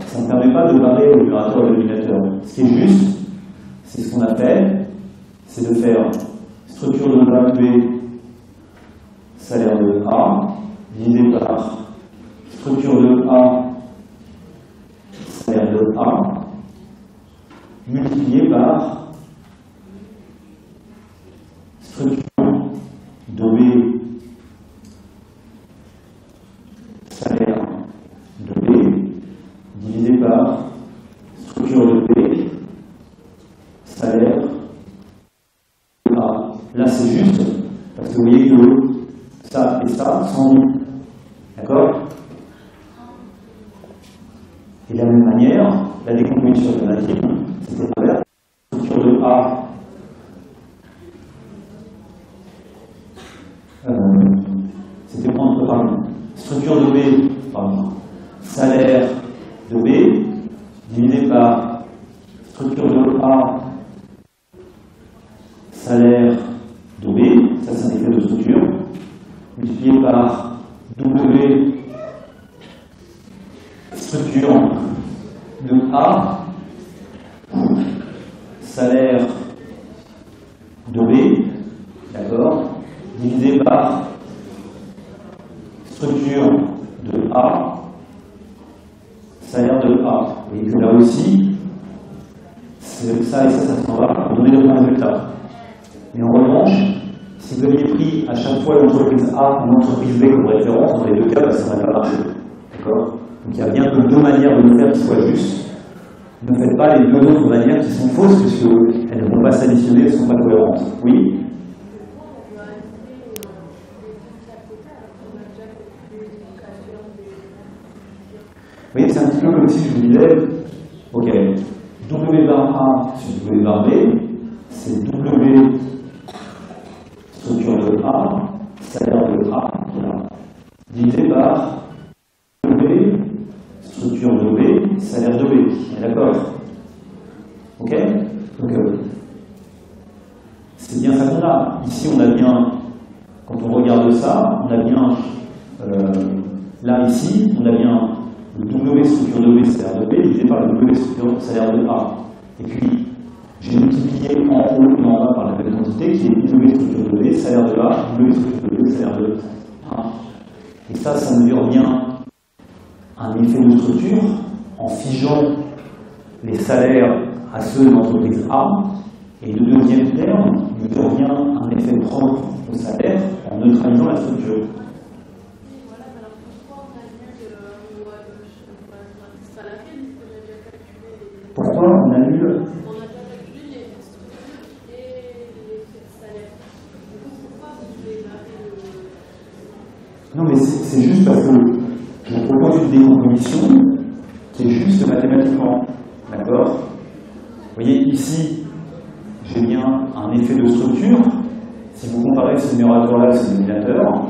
ça ne permet pas de barrer le numérateur et le dénominateur. Ce qui est juste, c'est ce qu'on a fait, c'est de faire structure de A B salaire de A divisé par structure de A salaire de A multiplié par structure de B salaire de B divisé par structure de B salaire de A. Là c'est juste parce que vous voyez que ça et ça sont nuls. D'accord? Et de la même manière, la décomposition alternative, c'était l'inverse. Structure de A c'était prendre, pardon, structure de B, pardon, salaire de B, divisé par structure de A, salaire de B, ça c'est un effet de structure, multiplié par W, structure de A, salaire de B, d'accord, divisé par structure de A, salaire de A. Et que là aussi, ça et ça s'en va pour donner le même résultat. Mais en revanche, si vous aviez pris à chaque fois l'entreprise A ou l'entreprise B comme référence, dans les deux cas, ça n'aurait pas marché. D'accord? Donc il y a bien que deux manières de le faire qui soient justes. Ne faites pas les deux autres manières qui sont fausses, puisqu'elles ne vont pas s'additionner, elles ne sont pas cohérentes. Oui? Vous voyez, c'est un petit peu comme si je vous disais, ok, W bar A sur W bar B, c'est W structure de A, salaire de A, divisé par W structure de B, salaire de B. D'accord? Ok? Donc, c'est bien ça qu'on a. Ici, on a bien, quand on regarde ça, on a bien, là, ici, on a bien le W structure de B, salaire de B, divisé par le W structure salaire de A. Et puis, j'ai multiplié en haut et en bas par la même quantité qui est W structure de B, salaire de A, W structure de B, salaire de A. Et ça mesure bien un effet de structure en figeant les salaires à ceux de l'entreprise A. Et le deuxième terme mesure bien un effet propre au salaire en neutralisant la structure. Pourquoi on annule? On a déjà calculé les structures et les salaires. Du coup, pourquoi vous voulez barrer le... Non, mais c'est juste parce que je vous propose une décomposition qui est juste mathématiquement. D'accord? Vous voyez, ici, j'ai bien un effet de structure. Si vous comparez ce numérateur-là à ce dénominateur,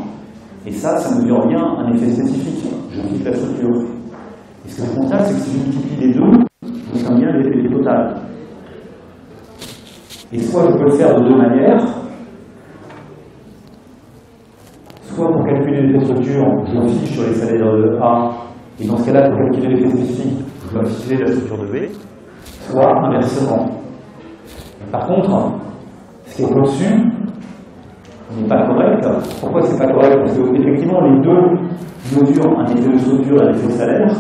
et ça mesure bien un effet spécifique. Je quitte la structure. Et ce que je constate, c'est que si je multiplie les deux, je sens bien l'effet total. Et soit je peux le faire de deux manières, soit pour calculer l'effet structure, je fiche sur les salaires de A, et dans ce cas-là, pour calculer l'effet spécifique, je dois ficher la structure de B, soit inversement. Par contre, ce qui est au-dessus n'est pas correct. Pourquoi c'est pas correct? Parce qu'effectivement, les deux mesurent un effet de structure et un effet de salaire.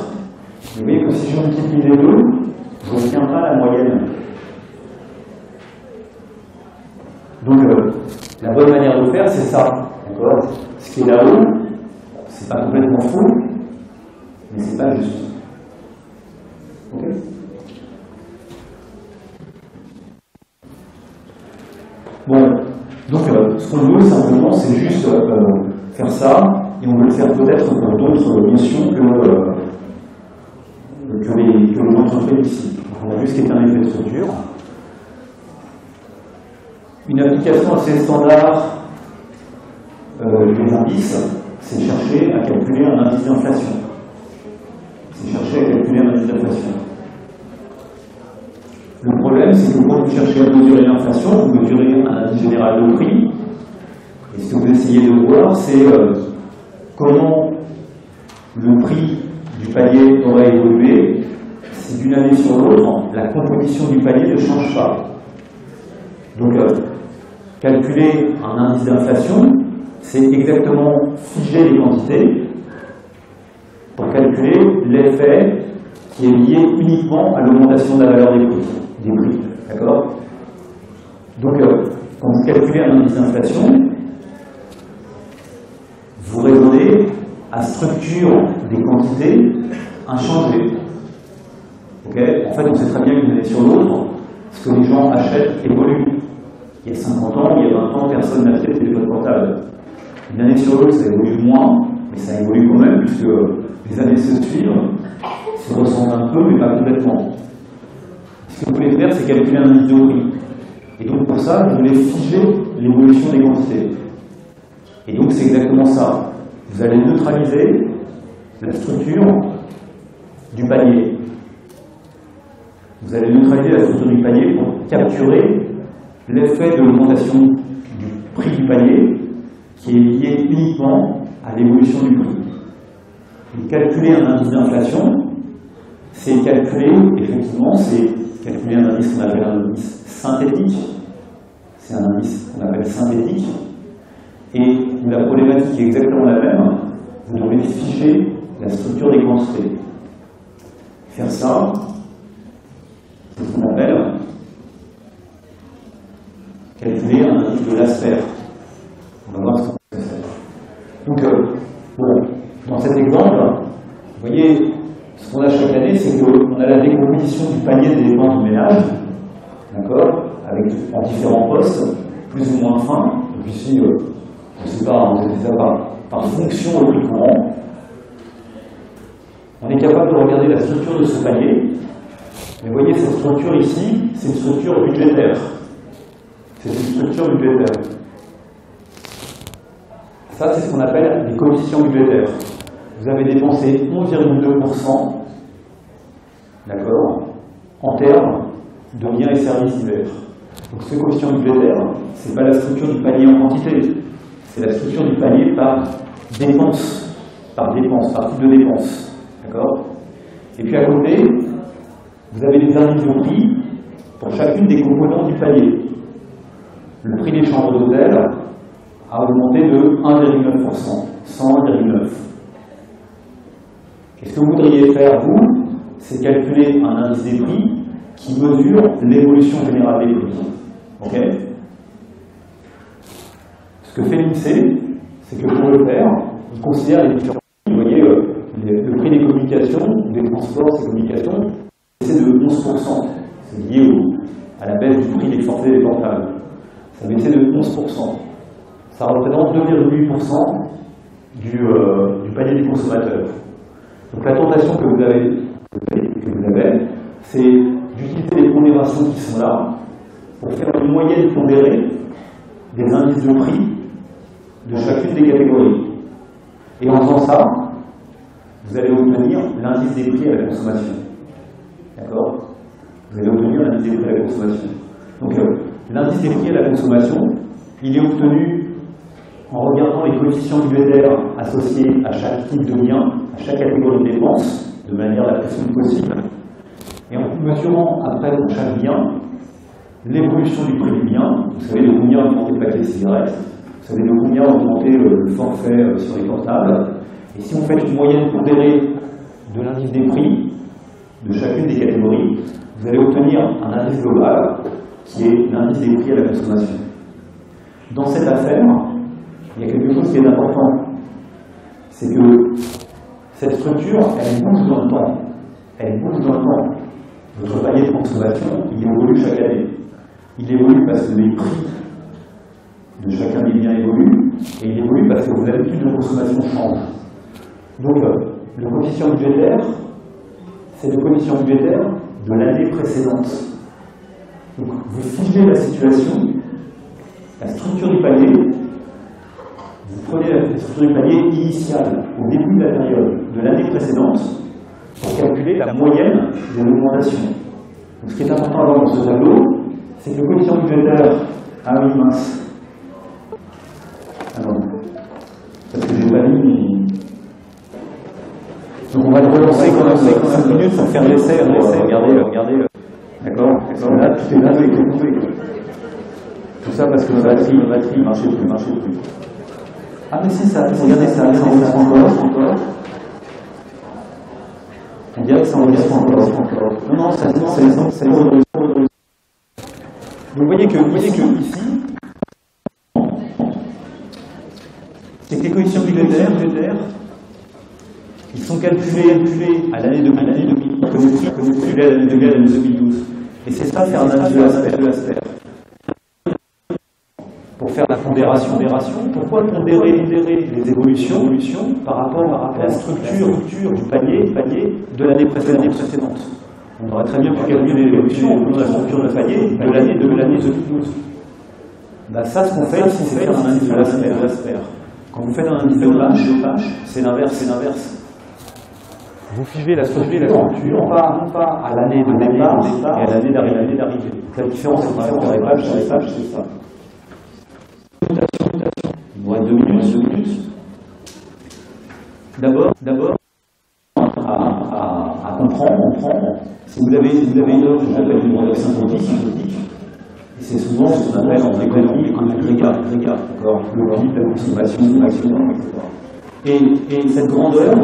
Vous voyez que si je multiplie les deux, je n'obtiens pas la moyenne. Donc, la bonne manière de faire, c'est ça. D'accord? Ce qui est là-haut, c'est pas complètement faux, mais c'est pas juste. Ok? Bon, donc ce qu'on veut simplement, c'est juste faire ça, et on veut le faire peut-être pour d'autres notions que l'entreprise ici. On a vu ce qui est un effet de structure. Une application assez standard des indices, c'est chercher à calculer un indice d'inflation. Le problème, c'est que quand vous cherchez à mesurer l'inflation, vous mesurez un indice général de prix. Et ce que vous essayez de voir, c'est comment le prix du panier aurait évolué c'est d'une année sur l'autre, la composition du panier ne change pas. Donc, calculer un indice d'inflation, c'est exactement figer les quantités pour calculer l'effet qui est lié uniquement à l'augmentation de la valeur des prix. D'accord? Donc, quand vous calculez un indice d'inflation, vous raisonnez à structure des quantités inchangées. Okay? En fait, on sait très bien qu'une année sur l'autre, ce que les gens achètent évolue. Il y a 50 ans, il y a 20 ans, personne n'achetait de téléphone portable. Une année sur l'autre, ça évolue moins, mais ça évolue quand même, puisque les années se suivent, se ressemblent un peu, mais pas complètement. Ce que vous voulez faire, c'est calculer un indice de prix. Et donc pour ça, vous voulez figer l'évolution des quantités. Et donc c'est exactement ça. Vous allez neutraliser la structure du panier. Vous allez neutraliser la structure du panier pour capturer l'effet de l'augmentation du prix du panier qui est lié uniquement à l'évolution du prix. Et calculer un indice d'inflation, c'est calculer, effectivement, c'est calculer un indice qu'on appelle un indice synthétique. C'est un indice qu'on appelle synthétique. Et la problématique est exactement la même. Vous devez figer la structure des quantités. Faire ça, c'est ce qu'on appelle calculer un indice de Laspert. On va voir ce qu'on peut faire. Donc, bon, dans cet exemple, vous voyez, ce qu'on a chaque année, c'est qu'on a la décomposition du panier des dépenses du ménage, d'accord, avec en différents postes, plus ou moins fins. Donc ici, je ne sais pas, on fait ça par fonction au prix courant. On est capable de regarder la structure de ce panier. Mais vous voyez, cette structure ici, c'est une structure budgétaire. C'est une structure budgétaire. Ça, c'est ce qu'on appelle les coefficients budgétaires. Vous avez dépensé 11,2%, d'accord, en termes de biens et services divers. Donc ce coefficient budgétaire, ce n'est pas la structure du panier en quantité, c'est la structure du panier par dépense, par type de dépense. D'accord? Et puis à côté, vous avez des indices de prix pour chacune des composantes du panier. Le prix des chambres d'hôtel a augmenté de 1,9%, 101,9%. Et ce que vous voudriez faire, vous, c'est calculer un indice des prix qui mesure l'évolution générale des prix. Ok? Ce que fait l'INSEE, c'est que pour le faire, il considère les différents prix. Vous voyez, le prix des communications, des transports, ces communications, c'est de 11%. C'est lié à la baisse du prix des forfaits des portables. Ça a baissé de 11%. Ça représente 2,8% du panier du consommateur. Donc la tentation que vous avez, c'est d'utiliser les pondérations qui sont là pour faire une moyenne pondérée des indices de prix de chacune des catégories. Et en faisant ça, vous allez obtenir l'indice des prix à la consommation. D'accord? Vous allez obtenir l'indice des prix à la consommation. Donc l'indice des prix à la consommation, il est obtenu en regardant les coefficients budgétaires associés à chaque type de bien, à chaque catégorie de dépenses, de manière la plus simple possible, et en mesurant après pour chaque bien l'évolution du prix du bien. Vous savez de combien a augmenté le paquet de cigarettes, vous savez de combien a augmenté le forfait sur les portables, et si vous faites une moyenne pondérée de l'indice des prix de chacune des catégories, vous allez obtenir un indice global qui est l'indice des prix à la consommation. Dans cette affaire, il y a quelque chose qui est important, c'est que cette structure, elle bouge dans le temps. Elle bouge dans le temps. Votre panier de consommation, il évolue chaque année. Il évolue parce que les prix de chacun des biens évoluent, et il évolue parce que vos habitudes de consommation changent. Donc, le coefficient budgétaire, c'est le coefficient budgétaire de l'année précédente. Donc, vous figez la situation, la structure du panier. Vous prenez la structure du panier initiale au début de la période de l'année précédente pour calculer la moyenne de l'augmentation. Donc ce qui est important à voir dans ce tableau, c'est que le coefficient budgétaire, ah oui mince, ah non, parce que j'ai pas mis. Donc on va le relancer quand même 5 minutes pour faire l'essai. Regardez. D'accord. Là, tout est tombé. Tout ça parce que la batterie ne marchait plus. Ah mais si, regardez ça enregistre encore. On dirait que ça enregistre encore. Non, ça vous voyez que ici, c'est que les coefficients budgétaires, ils sont calculés à l'année 2000, comme calculés à l'année 2012. Et c'est ça faire un analyse de l'aspect. Pour faire la pondération. Pourquoi pondérer les évolutions par rapport à la structure du panier de l'année précédente? On aurait très bien pu calculer l'évolution de la structure de panier de l'année 2012. Ben ça, ce qu'on fait, c'est faire un indice de l'aspect. Quand vous faites un indice de page, c'est l'inverse. Vous figez la structure, non pas à l'année de départ, mais à l'année d'arrivée. La différence entre les pages, c'est ça. Il nous reste 2 minutes. D'abord, à comprendre, si vous avez une œuvre que j'appelle une œuvre synthétique, c'est souvent ce qu'on appelle en économie un agrégat, d'accord, le prix, l'approximation, etc. Et cette grandeur,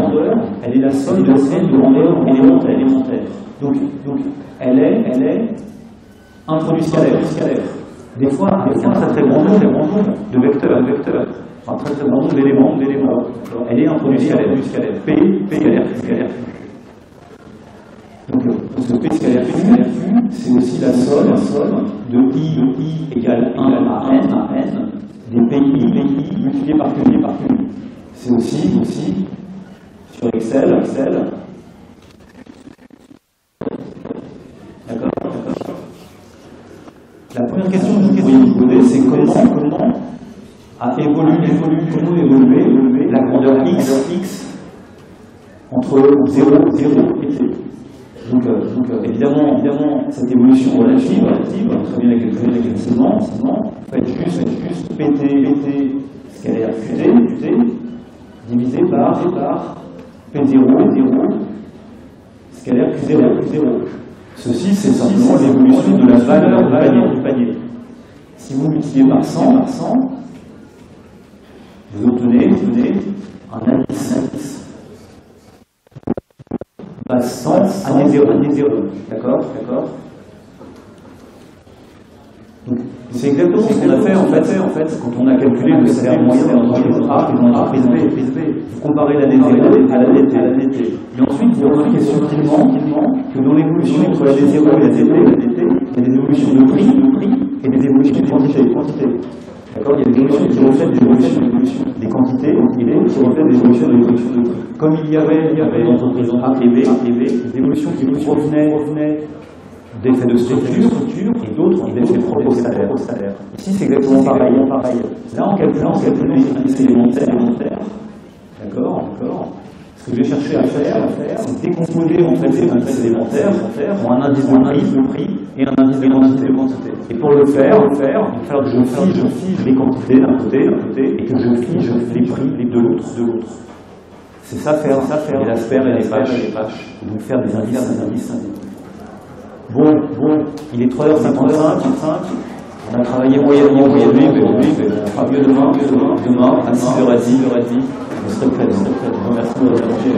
elle est la somme de ces grandeurs élémentaires. Donc elle est un produit scalaire. Des fois, un très grand nombre de vecteurs, un très grand nombre d'éléments. Elle est un produit scalaire. P scalaire Q. Donc, ce P scalaire Q, c'est aussi la somme de I égale 1 à n, des PI multipliés par Q. C'est aussi sur Excel. D'accord. La première question que vous pourriez vous poser, c'est comment a évolué la grandeur x entre 0 et t. Donc évidemment, cette évolution relative, très bien calculée facilement, faites juste pt scalaire qt divisé par P0 scalaire Q0. Ceci, c'est simplement l'évolution de la valeur du panier. Si vous multipliez par 100, vous obtenez un indice. Base 100, année 0. D'accord. Donc, c'est exactement ce qu'on a fait en fait quand on a calculé le salaire moyen dans l'entreprise A et dans l'entreprise B. Vous comparez l'année 0 à l'année T. Et ensuite, vous remarquez subtilement que dans l'évolution entre l'année 0 et l'année T, il y a des évolutions de prix et des évolutions de quantité. D'accord. Il y a des évolutions qui reflètent des évolutions des quantités et des qui reflètent des évolutions de prix. Comme il y avait dans l'entreprise A et B, des évolutions qui provenaient d'effets de structure et d'autres d'effets propres au salaire. Ici, c'est exactement pareil. Là, en calculant les indices élémentaires, d'accord. Ce que je vais chercher à faire, c'est décomposer en fait ces indices élémentaires en un indice de prix et un indice de quantité. Et pour le faire, il va falloir que je fige les quantités d'un côté et que je fige les prix de l'autre. C'est ça faire les aspers et les pages. Donc faire des indices. Bon, il est 3h55. On a travaillé moyennement aujourd'hui, mais on fera mieux demain à 6h30. Vous serez prêts. Merci de votre attention.